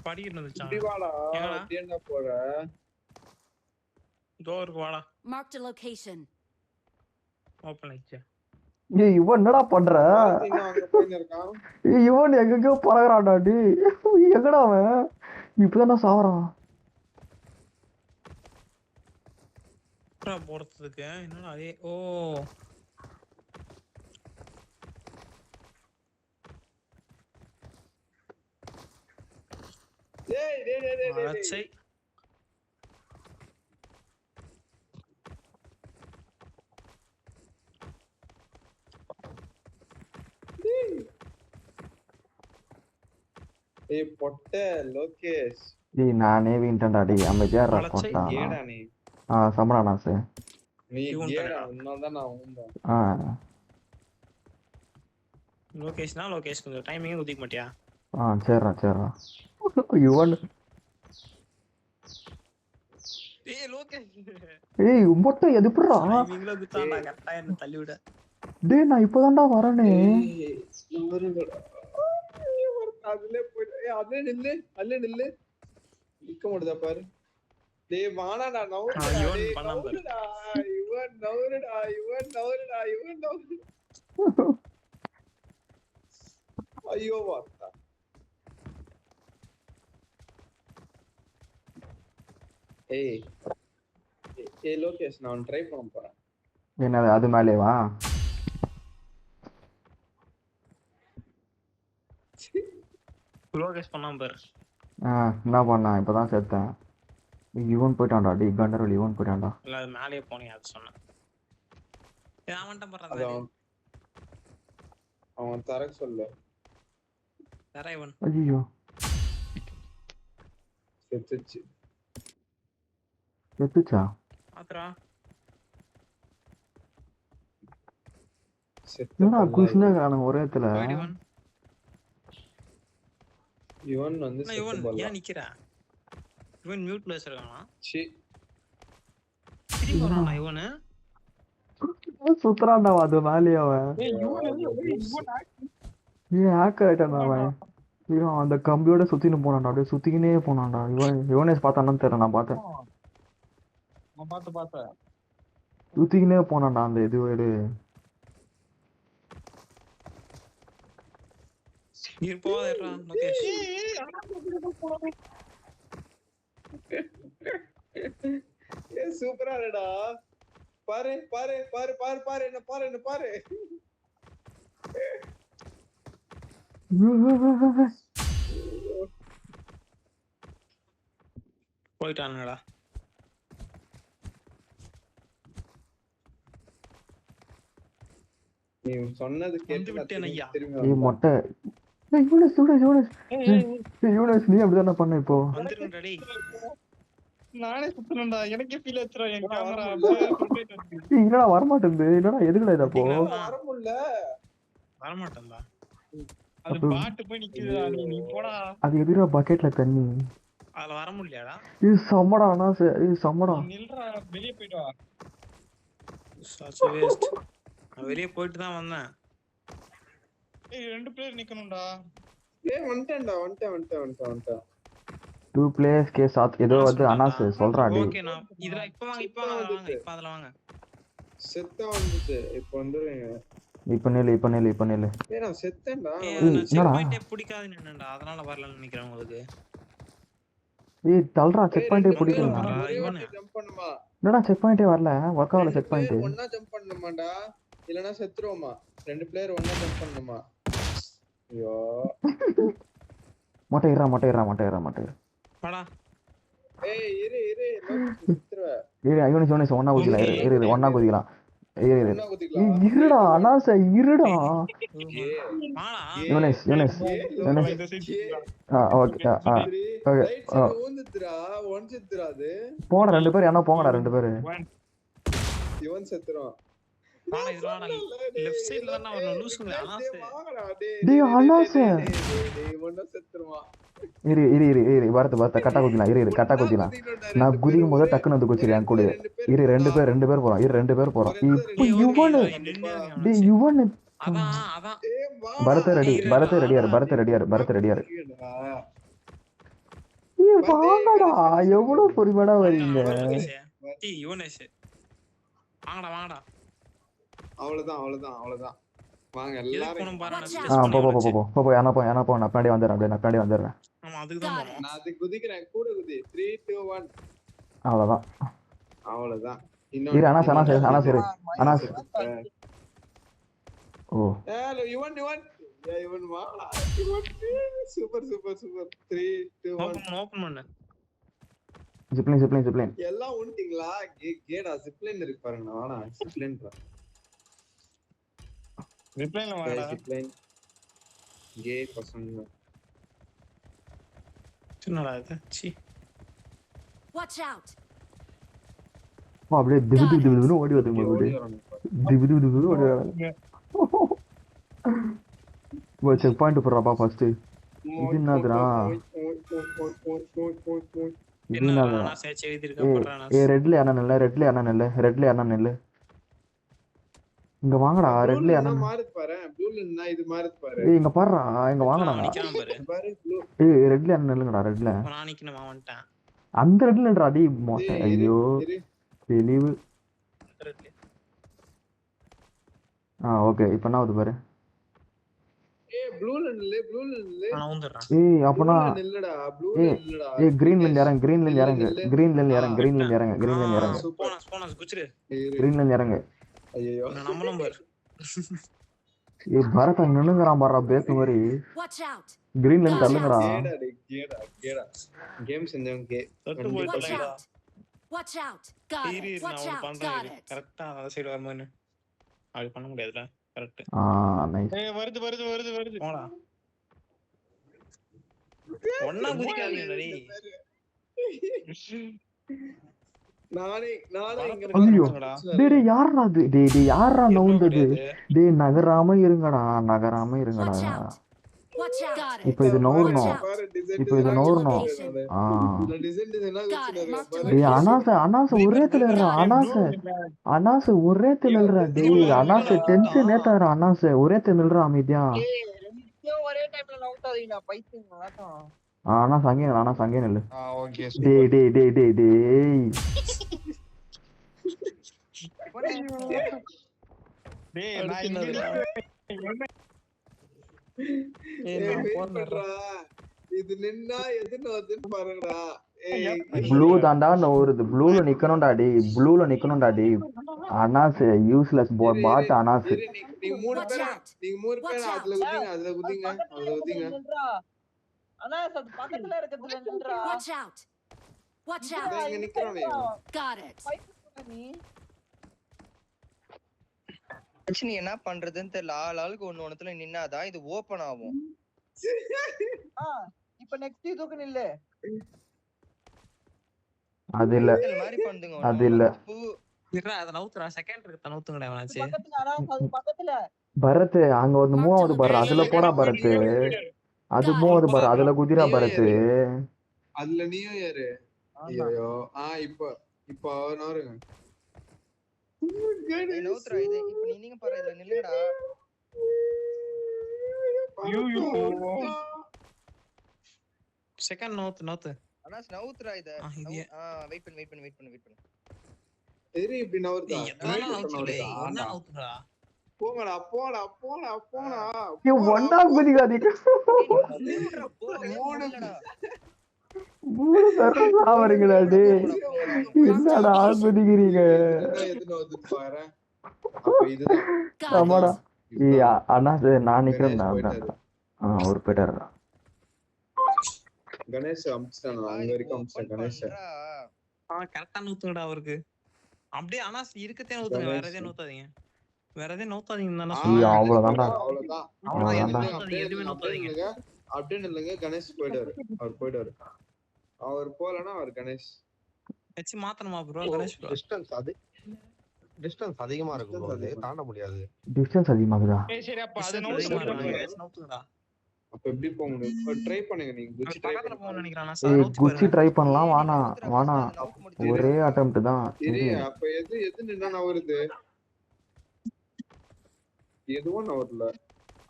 படிக்கிட்டு வந்துச்சான். இப்படி வாடா. எங்கடா? ஏன்டா போற? டோருக்கு வாடா. Marked a location. ஓபன் ஆயிடுச்சு. ஏய் இவன் என்னடா பண்ற? இன்னும் அங்க போயின்னு இருக்கான். ஏய் இவன் எங்கெங்கயோ பறகுறான்டா. டேய் எங்கடா அவன்? இப்பதானே சாவறான். எப்பரா போறதுக்கு என்னடா அதே ஓ டேய் அச்சை ஏய் பொட்ட லோகேஷ் டேய் நானே வீண்டன்டா டேய் அமைதியா இருடா அடச்சை, போட்டா ஏடா நீ சமடா நாசு நீ இவன் ஏடா தானடா. உன்னால நான் உண்டேன் லோகேஷ்னா லோகேஷ் கொஞ்சம் டைமிங்கே குதிக்க மாட்டியா சரிடா யுவன் ஏய் லோகேஷ் ஏய் மொட்டை எதுப்புடா டைமிங்ல குத்தாடா கரெக்டா என்ன தள்ளி விட டேய் நான் இப்பதான்டா வரேனே அதுல போயிட்டு அதுல நில்லு நிக்க முடியுதா பாரு டேய் வானாடா இவன் பண்ணாம பாரு. இவன் நவுருடா ஐயோ வாத்தா ஏய் லோகேஷ் நான் ட்ரை பண்ண போறேன் என்னது அது மேலேவா லோகேஷ் பண்ணாம பாரு என்ன பண்ணா இப்பதான் சேர்த்தேன் இவன் போயிட்டான்டா டேய் கண்டரோல் இவன் போயிட்டான்டா இல்ல அது மேலேயே போனீங்க அது சொன்னேன் அவன்கிட்ட அது பண்றான் அவன் தரக்கு சொல்லு தர இவன் ஐயோ செத்துச்சா ஆத்ரா என்னடா குஷ்னா காணும் ஒரே இடத்துல போயிடு இவன் இவன் வந்து என்ன இவன் ஏன் நிக்கிறா இவன் மியூட்ல வச்சிருக்கானா திரும்பி வரானா இவனு சுத்துறான்டா அது மேலேயே அவன் ஹேக்கர் ஆயிட்டான் அவன் இவன் அந்த கம்பியோட சுத்தின்னு போனான்டா அப்படியே சுத்திக்கினே போனான்டா இவனே பார்த்தானு தெரியல நான் பார்த்தேன் சுத்திக்கினே போனான்டா அந்த இது நீ போவாதேடா லோகேஷ் சூப்பரா இல்லடா பாரு என்ன பாரு போயிட்டானுடா நீ சொன்னது வந்து விட்டேன் ஐயா. மொட்டை யூனஸ் நீ அப்படிதானே பண்ண இப்போ வந்துருங்கடா டேய் நானே சுத்தணும்டா எனக்கே ஃபீல் ஆச்சுடா என் கேமரா என்னடா வரமாட்டேங்குது என்னடா எதுக்குடா இது அப்போ வர முடியல வர மாட்டேன்டா அது பாட்டு போய் நிக்குதுடா நீ போடா அது எதிரா பக்கெட்ல தண்ணி அதுல வர முடியலடா இது சம்மடா இது சம்மடா நீ நில்றா வெளிய போய்ட்டு வா சச் வேஸ்ட் நான் வெளிய போயிட்டு தான் வந்தேன் ஏய் ரெண்டு பேர் நிக்கணும்டா வந்துட்டேன் 2 players के साथ ஏதோ வந்து அனாஸ் சொல்றாடி ஓகே நான் இதுல இப்ப வாங்க இப்ப அதுல வாங்க செத்தா வந்துச்சு இப்போ வந்துருங்க இப்ப நில்லு ஏய் நான் செத்தேன்டா செக் பாயிண்டே பிடிக்காது நின்னடா அதனால வரலன்னு நினைக்கிறேன் உங்களுக்கு ஏய் தல்றா செக் பாயிண்டே பிடிக்கல ஜம்ப் பண்ணுமா என்னடா செக் பாயிண்டே வரல வர்க் ஆகல செக் பாயிண்ட் ஒண்ணா ஜம்ப் பண்ணனுமாடா இல்லனா செத்துருவோமா ரெண்டு பிளேயர் ஒண்ணா ஜம்ப் பண்ணனுமா ஐயோ மொட்டை ஏறா வாடா ஏய் இரு செத்துருவே யூனிஸ் ஒண்ணா குதிக்கலாம் இரு ஒண்ணா குதிக்கலாம் இரு ஒண்ணா குதிக்கலாம் இருடா அனாஸ் இருடா வாடா யூனிஸ் ஓகே ரைட் சைடு ஊந்துதுடா ஒன் செத்துடா அது போடா ரெண்டு பேர் என்ன போங்கடா ரெண்டு பேர் இவன் செத்துறான் வாடா இது வாடா லெஃப்ட் சைடுல தான் ஒரு லூசுங்க அனாஸ் டேய் அனாஸ் டேய் ஒண்ணா செத்துறான் இரு வரது கட்டா குதிக்கலாம் நான் குதிக்கும் போது டக்குன்னு வந்து குதிச்சிரு என் கூட இரு ரெண்டு பேர் போறோம் இப்போ யுவன் அதான் பரத் ரெடியாரு வாங்கடா எவ்வளவு பொறுமையா வரீங்க ஏய் யுவனேஷ் வாங்கடா அவ்வளவுதான் வாங்க எல்லாரும் போ ஏனா போ நான் பின்னாடி வந்துடுறேன் ஆமா அதுக்கு தான் போறோம் நான் அது குதிக்கிறேன் கூட குதி 3 2 1 அவ்வளவுதான் இரு அனாஸ் அனாஸ் இரு அனாஸ். ஓ ஹலோ யுவன் வாடா யுவன். சூப்பர் 3 2 1 ஓபன் பண்ணு. ஜிப்லைன் எல்லாம் உண்டிங்களா? கேடா ஜிப்லைன் இருக்கு பாருங்க. வாடா ஜிப்லைன்டா. ரிப்ளைல வாடா. ஜிப்லைன் கே பசங்க. சின்னடா இது. சி. Watch out. அப்படியே திபு ஓடி வருதுங்க அப்படியே. திபு ஓடி வராங்க. ஓ செக் பாயிண்ட் போடுறாப்பா ஃபர்ஸ்ட். இது என்னதுடா? இது என்னடா? நான் சேர்ச் எழுதி இருக்க போறானே. ரெட்ல யாரா நெல்ல. இங்க வாங்கடா ரெட்ல யாரா. மாறுது பாரு. ப்ளூல இருந்தா இது மாறுது பாரு. இங்க பாருடா இங்க வாங்கடா. நிக்கறான் பாரு. பாரு ப்ளூ. ரெட்ல யாரா நெல்லுங்கடா ரெட்ல. நான் நிக்கணுமா வந்துட்டேன். அந்த ரெட்லன்றா அடி மொட்டை. ஐயோ தெளிவு. ஓகே இப்போ என்ன ஆகுது பாரு. ப்ளூல நில்லு. நான் வந்துறேன். அப்பனா நில்லுடா. ப்ளூல நில்லுடா. கிரீன்ல இறங்க. கிரீன்ல இறங்க. போனஸ் குச்சிரு. கிரீன்ல இறங்க. ஐயோ நம்மளும் பாரு. பரத் அங்க நின்னுங்கறான் பாறா பேக் மாதிரி. Watch out. கிரீன்ல தள்ளுங்கடா. கேடா கேம் செஞ்சவங்க தொட்டு Watch போய்டா. out. Watch out. Got இரு it. நான் Watch ஒன்னு out. பண்றேன். Got it. கரெக்ட்டா அந்த சைடு வரமானே. அது பண்ண முடியாதுடா. கரெக்ட். நைஸ். வருது. போடா. ஒண்ணா குதிக்காதீங்கடா டேய். நானே இங்க ஐயோ டேய் யாரா அது? டேய் யாரா நவுந்தது? டேய் நகராம இருங்கடா. Watch out. Watch out. Got it. இப்போ இது நவுறணும். டேய் அனாஸ் ஒரே திலறா. அனாஸ் ஒரே திலறா. டேய் அனாஸ் டென்ஷன் ஏத்தாரா. அனாஸ் ஒரே திலறா அமைதியா. ஒரே டைம்ல நவுட்டாதீங்கடா பைத்தியங்களா. அனாஸ் அங்கே நில்லு. ஓகே. டேய் இது நின்னா எதுன்னு வருதுன்னு பாருங்கடா. ப்ளூ தாண்டா நவுறுது. ப்ளூல நிக்கணும்டா டேய். அனாஸ் யூஸ்லெஸ் பாட் அனாஸ். நீங்க மூணு பேர் அதுல குதிங்க. அண்ணா அது பக்கத்துல இருக்குதுல நின்றா. Watch out. இங்க நிக்கறானே. Got it. நீ நீ என்ன பண்றதுன்னு தெரியல. ஆளுக்கு ஒண்ணுத்துல நின்னாதான் இது ஓபன் ஆகும். இப்ப நெக்ஸ்ட் இதுக்கு நில்லு. அது இல்ல. இருடா அத நவுத்துறா. செகண்ட் இருக்கு நவுத்துங்கடா அவனாச்சு. பக்கத்துல பரத் அங்க ஒரு மூவாவது பாரு. அதுல போடா பரத். அது மூவாவது பாரு. அதுல குதிரா பரத். அதுல நீயும் ஏறு. ஐயோ இப்போ நவருங்க. நவுத்துறா இது. இப்போ நீங்க பாரு இதுல நில்லுடா. செகண்ட் நவுத்து. அனாஸ் நவுத்துறா இத. வெயிட் பண்ணு. சரி இப்படி நவருதா. நவுத்துறா. போங்கடா. ஒண்டா குதிக்காதீங்க. மூணு பேரும் சாவறீங்களா டேய். என்னடா குதிக்கிறீங்க? ஆமாடா. அனாஸ் நான் நிக்கிறேன். ஒரு பேட்டர் கணேஷ் அம்ஸ்டான் அங்க வரைக்கும் அம்ஸ்டான் கணேஷ். கரெக்ட்டா நவுத்துங்கடா அவருக்கு. அப்படியே அனாஸ் இருக்கதே நவுத்துங்க. வேற எதையும் நவுத்தாதீங்க. அவ்வளவுதான்டா. அப்படியே இல்லங்க கணேஷ் போயிடுவாரு. அவர் போலனா அவர் கணேஷ் வெச்சு மாத்தணுமா ப்ரோ? கணேஷ் ப்ரோ டிஸ்டன்ஸ் அதிகமா இருக்கு ப்ரோ. அது தாண்ட முடியாது. டிஸ்டன்ஸ் அதிகமாகுதா? சரி அப்ப அது நவுத்துங்கடா. அப்ப எப்படி போக முடியும்? ட்ரை பண்ணுங்க. நீங்க குச்சி ட்ரை பக்கத்துல போக நினைக்றானா சார்? குச்சி ட்ரை பண்ணலாம். வானா ஒரே அட்டெம்ப்ட் தான். அப்ப எது நின்னா நவருது? எதுவும் நவரல.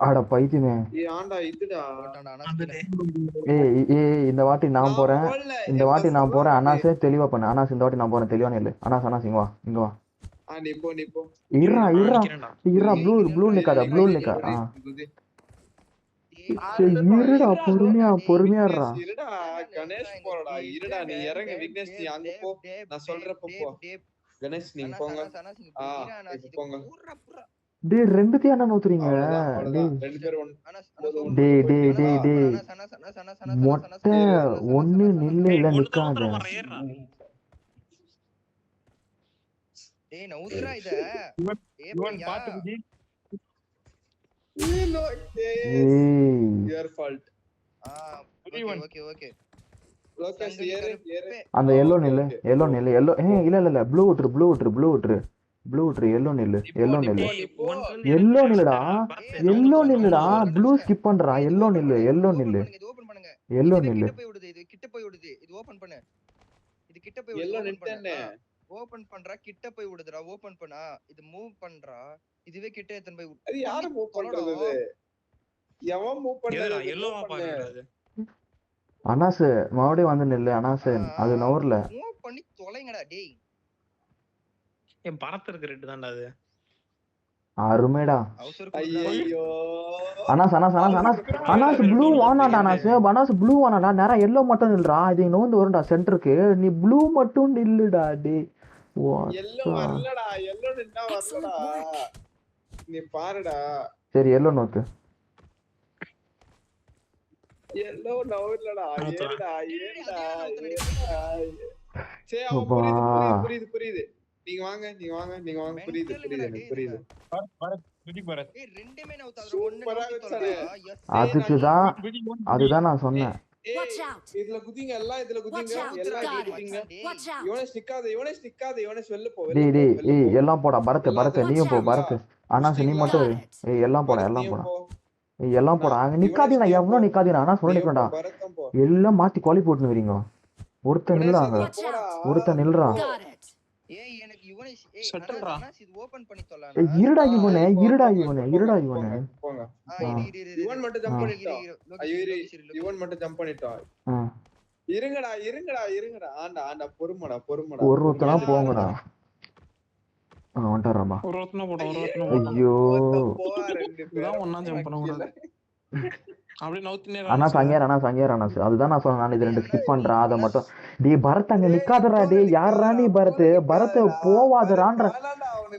ஆட பைத்தியமே. ஆண்டா இதுடா. இந்த வாட்டி நான் போறேன். அனாஸே தெளிவா பண்ணு. அனாஸ் இந்த வாட்டி நான் போறேன். தெளிவா நில்லு. அனாஸ் இங்க வா. நீ போ. இருடா ப்ளூ நிக்காத. இருடா பொறுமையா இருடா. கணேஷ் போறடா. இருடா நீ இறங்க. விக்னேஷ் நீ அங்க போ. நான் சொல்றப்ப போ. கணேஷ் நீங்க அண்ணா போங்க. அனாஸ் நீ ஆ, இரு அனாஸ் இப்ப இது போங்க. புர்ரா புர்ரா டேய் ரெண்டுத்தையும் என்ன நோத்துறீங்க அவ்வளவுதான் டேய் அவ்வளவுதான் 2 பேரும் ஒண்ணு அனாஸ் டேய் டேய் அனாஸ் டேய் ஓபன் டேய் அனாஸ் அனாஸ் அனாஸ் அனாஸ் அனாஸ் மொட்டை ஒண்ணு நில்லு இல்ல நிக்காத டேய் நவுத்துறா இத ஏ இவன் பையா பாத்து குதி. ஏய் யுவர் ஃபால்ட். ஓகே இவன் ஓகே ஓகே லோகேஷ் ஏறு ஏறு. அந்த ஆ, எல்லோ okay, நில்லு okay. எல்லோ நில்லு எல்லோ இல்ல ப்ளூ விட்டுரு எல்லோ நில்லு எல்லோ நில்லு எல்லோ நில்லுடா எல்லோ நில்லுடா ப்ளூ ஸ்கிப் பண்றா எல்லோ நில்லு இது ஓபன் பண்ணுங்க எல்லோ இது நில்லு கிட்ட போய் விடுது இது கிட்ட போய் விடுது இது ஓபன் பண்ணு இது கிட்ட போய் எல்லோ விடுது ஓபன் பண்ணு நின்னுட்டேனே. ஓபன் பண்றா கிட்ட போய் விடுதுடா ஓபன் பண்ணா இது மூவ் பண்றா இதுவே கிட்ட எத்தனை போய் அது யாரு மூவ் பண்றது இது? எவன் மூவ் எதுடா பண்றது? எல்லோவா பாக்குறா அது அனாசு மறுபடியும் வந்து நில்லு அனாசு அது நவர்ல மூவ் பண்ணி தொலைங்கடா டேய் என் பரத்து இருக்கு ரெட்டு தான்டா அது அருமைடா அவசர ஐயோ. அனாஸ் ப்ளூ வானாடா அனாஸ் ப்ளூ வானாடா நேரா எல்லோ மட்டும் நில்றா இது நோந்து வரும்டா சென்டருக்கு நீ ப்ளூ மட்டும் நில்லுடா டேய் எல்லோ வரலடா எல்லோ நின்னா வரலடா. நீ பாருடா சரி எல்லோ நோத்து எல்லோ நவர்லடா ஏறுடா ஏறுடா ஏறுடா. சரி அவன் அப்பா. புரியுது நீங்க வாங்க புரியுது எனக்கு புரியுது. பரத் குதி பரத். ஏய் ரெண்டுமே நவுத்தாதடா சூப்பரா ஒண்ணு வச்சானே. நவுத்தி எஸ் அதுக்குதான் குதி அதுதான் நான் சொன்னேன் Watch out! இதுல குதிங்க எல்லாம் இதுல குதிங்க Watch out. எல்லாம் Got it. குதிங்க. Watch out! இவனேஷ் வெளில போ டேய் வெளில டேய் போ ஏய் எல்லாம் போடா பரத்து எல்லாத்தையும் நீயும் போ Watch out. பரத்து அனாஸ் நீ மட்டும் Got இரு. it. ஏய் எல்லாம் போடா நீயும் போடா போ. ஏய் எல்லாம் போடா அங்க நிக்காதீங்க நீயும் எவ்வளோ போ. நிக்காதீங்க அனாஸ் சொல்ல நீயும் போ, நிக்கண்டா பரத்தும் போ. எல்லாம் மாத்தி குழி போட்டுன்னு வரீங்க ஒருத்தன் இவனேஷ் நில்லாங்க இதுல Watch போடா. ஒருத்தன் நில்றா Got it. ஏய் எனக்கு யுவனேஷ் ஏய் செட்டில்ரா. அனாஸ் இது ஓபன் பண்ணி ஏய் தொலைனா இருடா ஆ, இவனே இப்போ இருடா போங்க, இவனே இப்போ இருடா போங்க, இவனே போங்க. இரு இவன் மட்டும் ஜம்ப் பண்ணிட்டான். லோகேஷ் இவன் மட்டும் ஜம்ப் பண்ணிட்டான். ஆ. இருங்கடா ஆண்டா பொறுமடா ஒருத்தனா போங்கடா வந்துட்டாராமா ஒரு ஒருத்தனை போட்டோம் ஐயோ போவா ரெண்டு இதான் ஒண்ணா ஜம்ப் பண்ண கூடாது அப்படியே நவுத்தினே அனாஸ் அதுதான் நான் சொன்னேன் நான் இது ரெண்டு ஸ்கிப் பண்றேன் அதை மட்டும் டே பரத் அங்க நிக்காதடா டே யாரா நீ பரத் போவாதடான்ற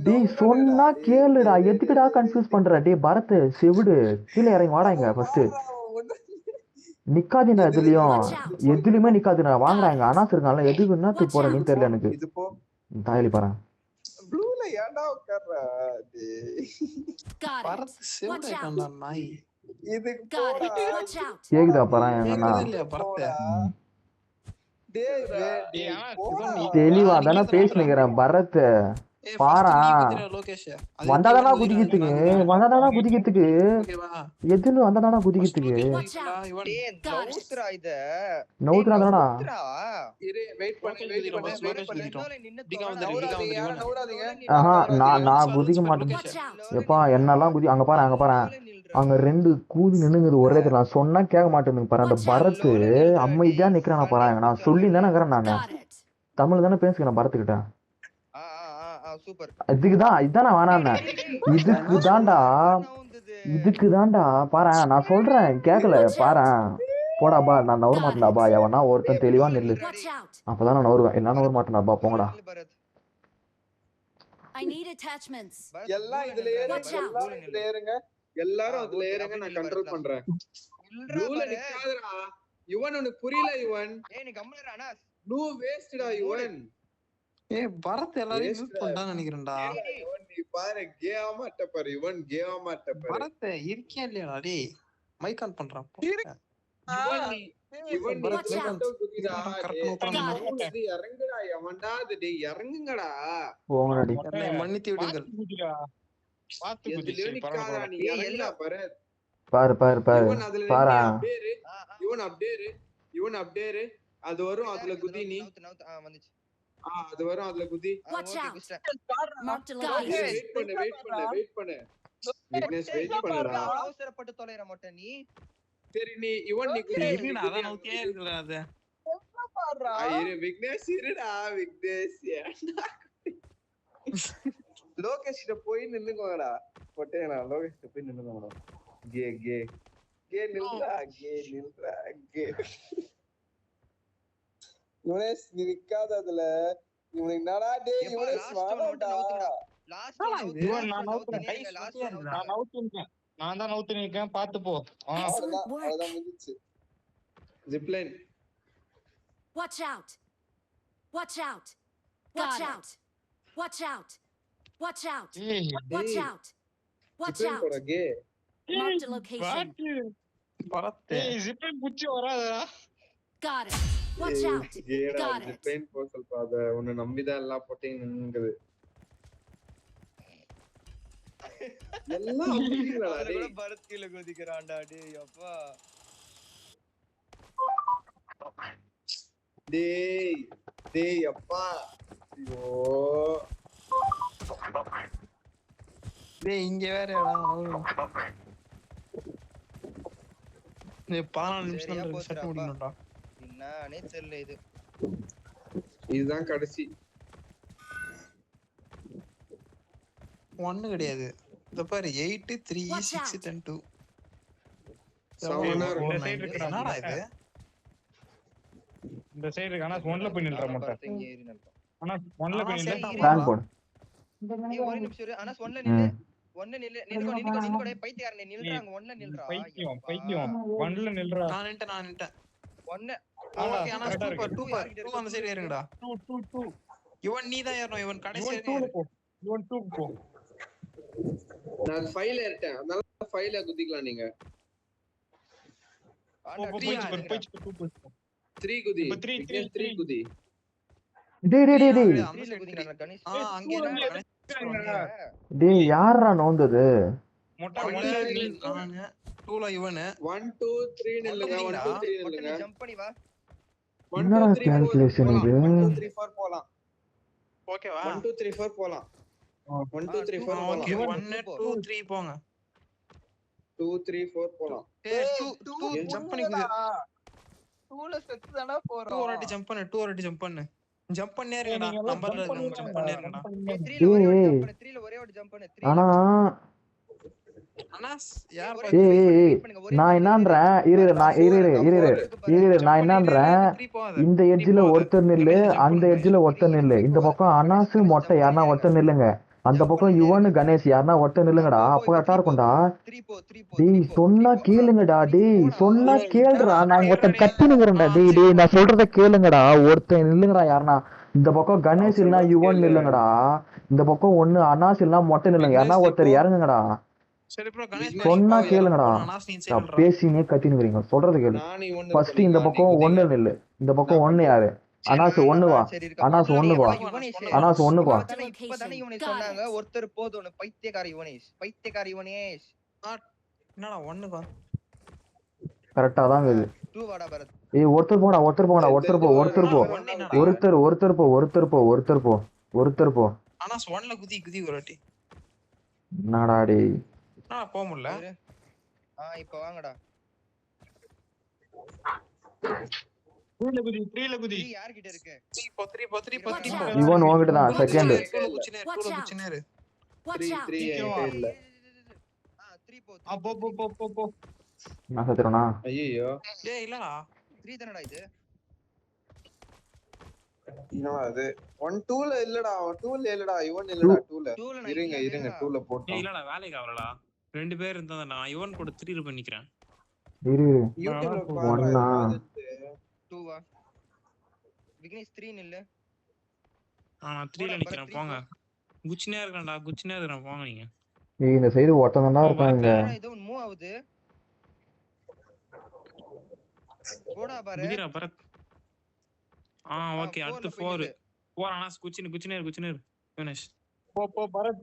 டே சொன்னா கேளுடா எதுக்குடா கன்ஃபியூஸ் பண்ற டே பரத் செவிடு கீழே இறங்கி வாடா இங்க ஃபர்ஸ்ட் நிக்காதீங்க எதுலயுமே நிக்காதீங்க வாங்குறா இங்க அனாஸ் இருக்கான்ல எதுக்கு என்னத்துக்கு போற நீ தெரியல எனக்கு இது போ தாயலி பாரு ப்ளூல ஏன்டா உட்கார்ற Got it. பரத்து செவிடாயிட்டான்டா நாய் இதுக்கு Got போடா it. Watch out! கேக்குதா பாரு எங்கன்னா கேக்குதா இல்லையா பரத்து டேய் டேய், ஆனா இவன் நீ- தெளிவா நான் தானே நிக்கிறேன் பேசினுக்கிறேன் பரத் ஏய், பாரா. first நீ குதிரை லோகேஷ். அது வந்தாதானா எப்படி குதிக்கிறதுக்கு குதிரை வந்தாதானா குதிக்கிறதுக்கு ஓகேவா? எதுன்னு வந்தாதானா First குதிக்கிறதுக்கு குதிரை Watch குதிக்கிறா, out. இவன் டேய் நவுத்துறா இத நவுத்துறாதானடா இரு வெயிட் பண்ணு லோகேஷ் வெயிட் குதிரை, பண்ணு first வெயிட் லோகேஷ் பண்ணு குதிக்கிறோம். டிகா வந்துரு, டிகா வந்துரு, இவன். நவுறாதீங்க ஆஹா நான் லோகேஷ் குதிக்க லோகேஷ் மாட்டேன் Watch out! எப்பா என்னெல்லாம் குதி அங்க பாரு அங்க ரெண்டு கூதி நின்னுங்குது ஒரே இடத்துல. நான் சொன்னா கேட்க மாட்டேன்னு பாரு அந்த பரத் அமைதியா நிக்கிறான பாரு நான் சொல்லி தானே இருக்கிறேன் நானு Got it. தமிழ் தானே பேசுகிறேன் பரத்துக்கிட்ட சூப்பர் இதுதான் நான் வேணாண்ணே இதுக்கு தான்டா பாரு நான் சொல்றேன் கேட்கல பாரு போடாப்பா நான் நவர மாட்டேன்டாப்பா எவனா ஒருத்தன் தெளிவா நில்லு Watch out! அப்பதான் நான் நவருவேன் என்ன நவர மாட்டேன்டாப்பா போங்கடா I need attachments. எல்லாம் இதுல Watch out. ஏறுங்க எல்லாரும் அதுல ஏறுங்க நான் கண்ட்ரோல் பண்றேன் ப்ளூல நிக்காதடா யுவன் உனக்கு புரியல யுவன் ஏய் நீ கம்முனு அனாஸ் ப்ளூ வேஸ்ட்டா யுவன் ஏய் பரத் எல்லாரையும் மியூட் பண்ணிட்டான்னு நினைக்கிறேன்டா. யுவன் நீ பாரு கேமாட்ட பாரு யுவன் கேமாட்ட பாரு பரத் இருக்கியா இல்லையாடா டேய் மைக் ஆன் பண்றான் யுவன் நீ Watch out. குதிடா கரெக்ட் இது இறங்குடா எவன்டா அது டேய் இறங்குங்கடா போங்கடாடி என்னை மன்னித்து விடுங்கள். குதிடா. பாத்து குதி. எதுலயும் சரி, நிக்காதடா பரவாயில்ல. நீ இறங்குடா பாரு பாரு பாரு பாரு யுவன் அதுல பாரா நின்னு யுவன் அப்டேரு அது வரும் அதுல குதி நீ வந்துச்சு அது வரும் அதுல குதி Watch out. குதிச்சிட்டேன் Marked a Okay, location. Wait பண்ணு விக்னேஷ் வெயிட் பண்ணுடா அவசரப்பட்டு தொலைற மாட்டே நீ சரி நீ யுவன் நீ குதி இருங்கடா அதான் நவுத்தியே இருக்குல்ல அது. இரு விக்னேஷ் இருடா விக்னேஷ் லோகேஷ் கிட்ட போய் நின்னுக்கோங்கடா பொட்டேங்கடா லோகேஷ் கிட்ட போய் நின்னுக்கோங்கடா கே நில்றா கே யுவனேஷ் நீ நிக்காத அதுல இவனுக்கு என்னடா டேய் எப்பா இவனே லாஸ்ட் ஒன் மட்டும் நவுத்துங்கடா லாஸ்ட் ஒன் நவுத்து இவன் லாஸ்ட் நான் ஒன் நவுத்துறேன். நவுத்து நீங்க லாஸ்ட் ஒன் நான் நவுத்து நவுத்திருக்கேன். நான் தான் நவுத்திருக்கேன். பாத்து போ. Excellent work. அவ்வளவுதான் முடிஞ்சிச்சு zipline Watch out. Watch out. Watch out. Watch out. Watch out. ஏய் Watch out. Watch zipline out. போட கே Marked a location. பாட்டு. பரத்து ஏய் ஜிப்பர் புச்சி வராதடா. Got it. Watch out. கேடா Got it. ஜிப்லைன் போ சொல்றா அத உன்னை நம்பிதான் எல்லாம் போட்டேன் நின்னுங்குது எல்லாம் அப்படிங்களா அதுல கூட டேய் பரத் கீழ குதிக்கறான்டா டேய் அப்பா டேய் டேய் அப்பா ஐயோ டேய் இங்க வேற நீ 14 நிமிஷம் சரியா தான் போச்சுடா, செட் முடிக்கணும்டா என்னன்னே தெரியல இது இதுதான் கடைசி ஒண்ணு கிடையாது இந்த பாரு 8 3 Watch 6 out. 10 2 செவனா இருக்கும். இந்த side இருக்குடா. என்னடா இது இந்த சைடு இருக்கு. ஆனா ஒன்ல போய் நில்ற மாட்டேன். பரத் இங்க ஏறி நில்றான் ஆனா ஒன்ல போய் நில்ல. சரி, பிளான் போடு ஏய் ஒரு நிமிஷம் இரு ஆனா ஒன்ல நில்லு ஒன்ல நில்லு நில்லுகோ டேய் பைத்தியக்காரனே நில்றாங்க ஒன்ல நில்றா பைத்தியம் ஒன்ல நில்றா. நான் நின்னுட்டேன் ஒன்ன ஓகே ஆனா correct ஆ சூப்பர் இருக்கு. 2 அந்த சைடு ஏறுங்கடா 2 இவன் நீ தான் ஏறணும் இவன் கடைசி இவன் 2 போ. இவன் 2 போ. நான் 5ல ஏறிட்டேன் அதனால 5ல குதிக்கலாம் நீங்க போச்சு 2 3 குதி இப்ப 3 3 குதி டேய் டேய் டேய் டேய் அந்த த்ரீல சைடு குதிங்கடா கணேஷ் அங்க என்ன டேய் யாரா நோந்தது மொட்டை ஒன்ல மொட்டை நானு 2ல இவனு 1 2 3 நில்லுங்க 1 2 3 மொட்டை நில்லுங்க நீ ஜம்ப் பண்ணி வா 1 என்னடா 2 3 calculation இது? 1 2 3 4 போலாம் ஓகேவா 1 2 3 4 போலாம் 1 2 3 4 ஓகே போலாம் 1 2 3 போங்க 2 3 4 போலாம் ஏய் 2 ஜம்ப் பண்ணி குதி 2ல செத்து தானா 2 ஒரு வாட்டி ஜம்ப் பண்ணு 2 ஒரு வாட்டி ஜம்ப் பண்ணு ஜம்ப் பண்ணே இருக்கடா நம்பர்ல ஜம்ப் பண்ணே இருக்கடா த்ரீல ஒரே ஒரு ஜம்ப் பண்ணு ஆனா அண்ணா யார் ஏய் நான் என்னன்றேன் நான் என்னன்றேன் இந்த எட்ஜ்ல ஒருத்தர் நில்லு அந்த எட்ஜ்ல ஒருத்தர் நில்லு இந்த பக்கம் அனாசு மொட்டை யாருன்னா ஒருத்தர் நில்லுங்க அந்த பக்கம் யுவனு கணேஷ் யாருன்னா ஒருத்தர் நில்லுங்கடா அப்ப கரெக்டா இருக்கும்டா டேய் சொன்னா கேளுங்கடா டேய் சொன்னா கேளுடா நான் ஒருத்தன் கத்தினுங்கிறேன்டா டேய் நான் சொல்றத கேளுங்கடா ஒருத்தன் நில்லுங்கடா யாருன்னா இந்த பக்கம் கணேஷ் இல்லனா யுவன் நில்லுங்கடா இந்த பக்கம் ஒண்ணு அனாஸ் இல்லனா மொட்டை நில்லுங்க யாருன்னா ஒருத்தர் இறங்குங்கடா சரி ப்ரோ கணேஷ் சொன்னா கேளுங்கடா அண்ணா நீ சைடுடா பேசினே கத்தினுங்கிறீங்க சொல்றது கேளு நான் இவன் ஃபர்ஸ்ட் இந்த பக்கம் ஒண்ணு நில்லு இந்த பக்கம் ஒண்ணு யாரு அனாஸ் ஒண்ணு வா அனாஸ் ஒண்ணு வா அனாஸ் ஒண்ணு வா இப்பதானே இவனேஷ் சொன்னாங்க ஒருத்தர் போதும் பைத்தியக்கார இவனேஷ் என்னடா 1 வா கரெக்டா தான் இது 2 வாடா பரத் ஏய் ஒருத்தர் போடா ஒருத்தர் போ ஆனா 1ல குதி ஒரு வாட்டி என்னடா டேய் போக முடியல இப்ப வாங்கடா 3ல குதி யார்கிட்ட இருக்கு 3 இவன் உன்கிட்ட தான் செகண்ட் 2ல குச்சினேரு Watch 3 out. 3 இல்ல 3 போ போ நான் சத்துறேனா ஐயோ டேய் இல்லடா 3 தானடா இது என்னடா அது 1 2 ல இல்லடா 2 ல இல்லடா இவன் இல்லடா 2 ல 2ல நான் இருங்க 2 ல டேய் போட்டோம் இல்லடா வேலைக்கு ஆவலடா ரெண்டு பேர் இருந்தா நான் இவன் கூட 3 பண்ணிக்கிறேன் இரு யூடியூப்ல ஒண்ணா? பாரு 2 வா விக்னேஷ் 3 நில்லு நான் 3ல நிக்கிறேன் போங்க குச்சினே இருக்கேன் போங்க நீங்க ஏய் இந்த சைடு ஒருத்தன் தான் இருக்காங்க ஏதோ மூவ் ஆகுது போடா பாரு குதிரா பரத் ஓகே அடுத்து 4 ஆனா குச்சினே யுவனேஷ் போ பரத்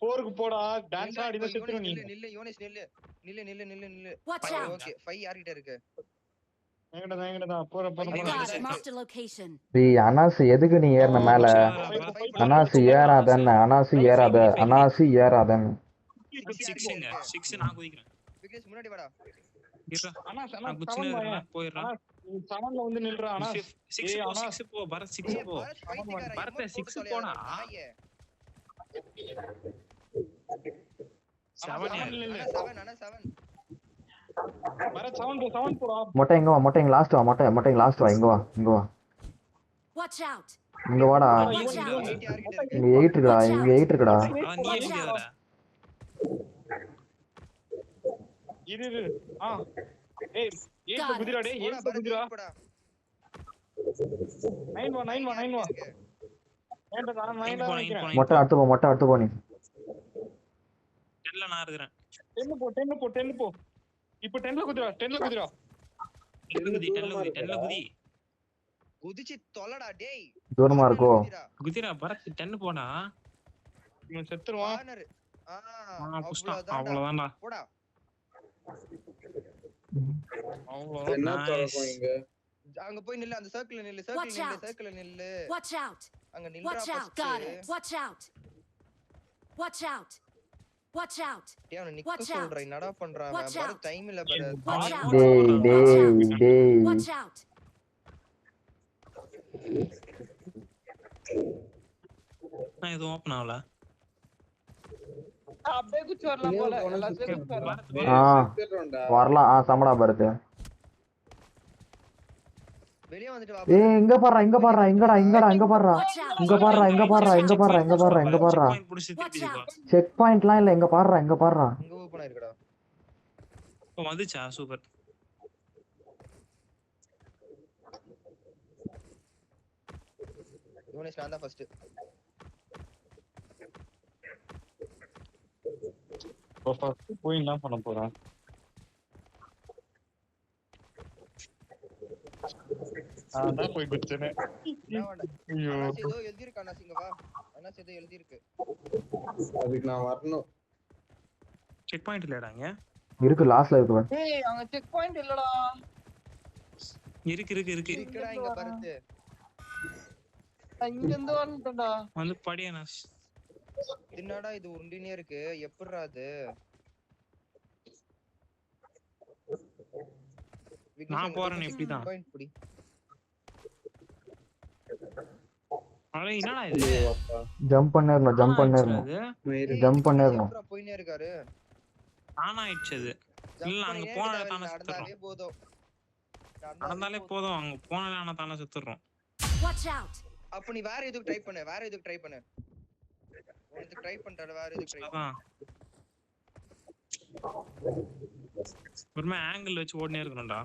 4க்கு போடா டான்ஸ் ஆடி தான் செத்துற நீ நில்லு யோனேஷ் நில்லு Watch out. ஓகே 5 யார்கிட்ட இருக்கு எங்கடா போற Got it. Marked a location. டேய் அனாஸ் எதுக்கு நீ ஏறன மேல அனாஸ் ஏறாதன்னு அனாஸ் ஏறாதன்னு 6 நான் குதிக்கிறேன் விக்னேஷ் முன்னாடி வாடா இருடா அண்ணா நான் குச்சினே போயிடுறேன் 7ல வந்து நில்றா அண்ணா 6 போ பரத் 6 போ பரத் 6 போடா 7 பரத் 7 போடா மொட்டை எங்க வா லாஸ்ட் வா இங்க வா Watch out. இங்க வாடா. Watch out! இங்க 8 இருக்குடா. இங்க 8 இருக்குடா. நீ ஏறியாடா இரு ஏய் ஏய் குதிரா டேய் ஏய் குதிரா 9 ஏன்டா நான் 9 மொட்டை அடுத்து போ நீ. 10ல நான் இருக்கறேன் 10 போ இப்போ 10ல குதிரா 10ல குதி குதிச்சு தொலைடா டேய். தூரமா இருக்கோ? குதிரா பரத் 10 போடா. இவன் செத்துருவான். கார்னர். அவ்வளவுதான்டா. போடா. என்ன தரக்கும் இங்க? அங்க போய் நில்லு, அந்த சர்க்கிள்ல நில்லு, சர்க்கிள்ல நில்லு. Watch out! அங்க நில்லுடா Watch out! Got it! Watch out! Watch out! Watch out! டேய் அவன நிக்க சொல்றேன். என்னடா பண்றான் அவன்? பாரு டைம் இல்ல பாரு. Watch out! டேய். Watch out! நான் இது ஓபன் ஆவல. அப்படியே குச்சி வரலாம் போல. எல்லாத்தையும் குச்சி வரலாம். வரலாம். சமடா பரத். வெளிய வந்துட்டு வா. ஏய் இங்க பாறா இங்கடா பாறா. இங்க பாறா. புடிச்சு திருப்பி வா. செக் பாயிண்ட்லாம் இல்ல. இங்க பாறா. இங்க ஓபன் ஆயிருக்குடா. ஓ வந்துச்சா? சூப்பர். யோனேஷ் நான் தான் ஃபர்ஸ்ட். போய் என்ன பண்ண போறான்? அதான் போய் குச்சனே. ஐயோ ஏதோ எழுதி இருக்கு அண்ணா சிங்க வா. அண்ணா ஏதோ எழுதி இருக்கு. அதுக்கு நான் வரணும். செக் பாயிண்ட் இல்லடாங்க. இருக்கு லாஸ்ட்ல இருக்கு. ஏய் அங்க செக் பாயிண்ட் இல்லடா. இருக்கு இருக்குடா இங்க பரத்து. இங்க இருந்து வந்துட்டடா. வந்து படியானஸ். என்னடா இது உருண்டினே இருக்கு. எப்பறடா அது? நான் போறேன் இப்படிதான். பாயிண்ட் புடி. அட என்னடா இது? ஜம்ப் பண்ணேறணும். போயினே இருக்காரு. ஆனா ஆயிடுச்சு அது. இல்ல அங்க போனா தான சுத்துறோம். நடந்தாலே போதும். அங்க போனாலே ஆனா தான சுத்துறோம். Watch out! அப்ப நீ வேற எதுக்கு ட்ரை பண்ணு. உனக்கு ட்ரை பண்றல வேற எதுக்கு ட்ரை பண்ணு. ஒருமே ஆங்கிள் வச்சு ஓடினே இருக்கணும்டா.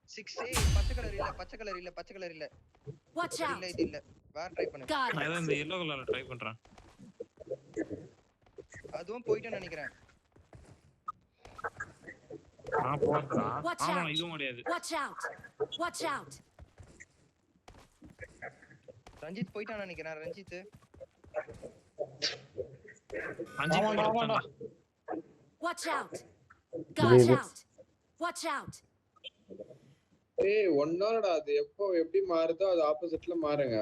6 பச்சை கலர் இல்ல. Watch out! இது இல்ல. வேற ட்ரை பண்ணு. நான் இந்த yellow கலர்ல ட்ரை பண்றேன். அதுவும் போய்ட்டேன்னு நினைக்கிறேன். நான் போறேன்டா. ஆமா இதுவும் முடியாது. Watch out! ரஞ்சித் போய்ட்டான்னு நினைக்கிறேன். ரஞ்சித் போறேன்டா. Watch out! Watch out! Watch out! ஏய் ஒன்னோடா அது எப்போ எப்படி மாறுதோ அது ஆப்போசிட்ல மாறுங்க.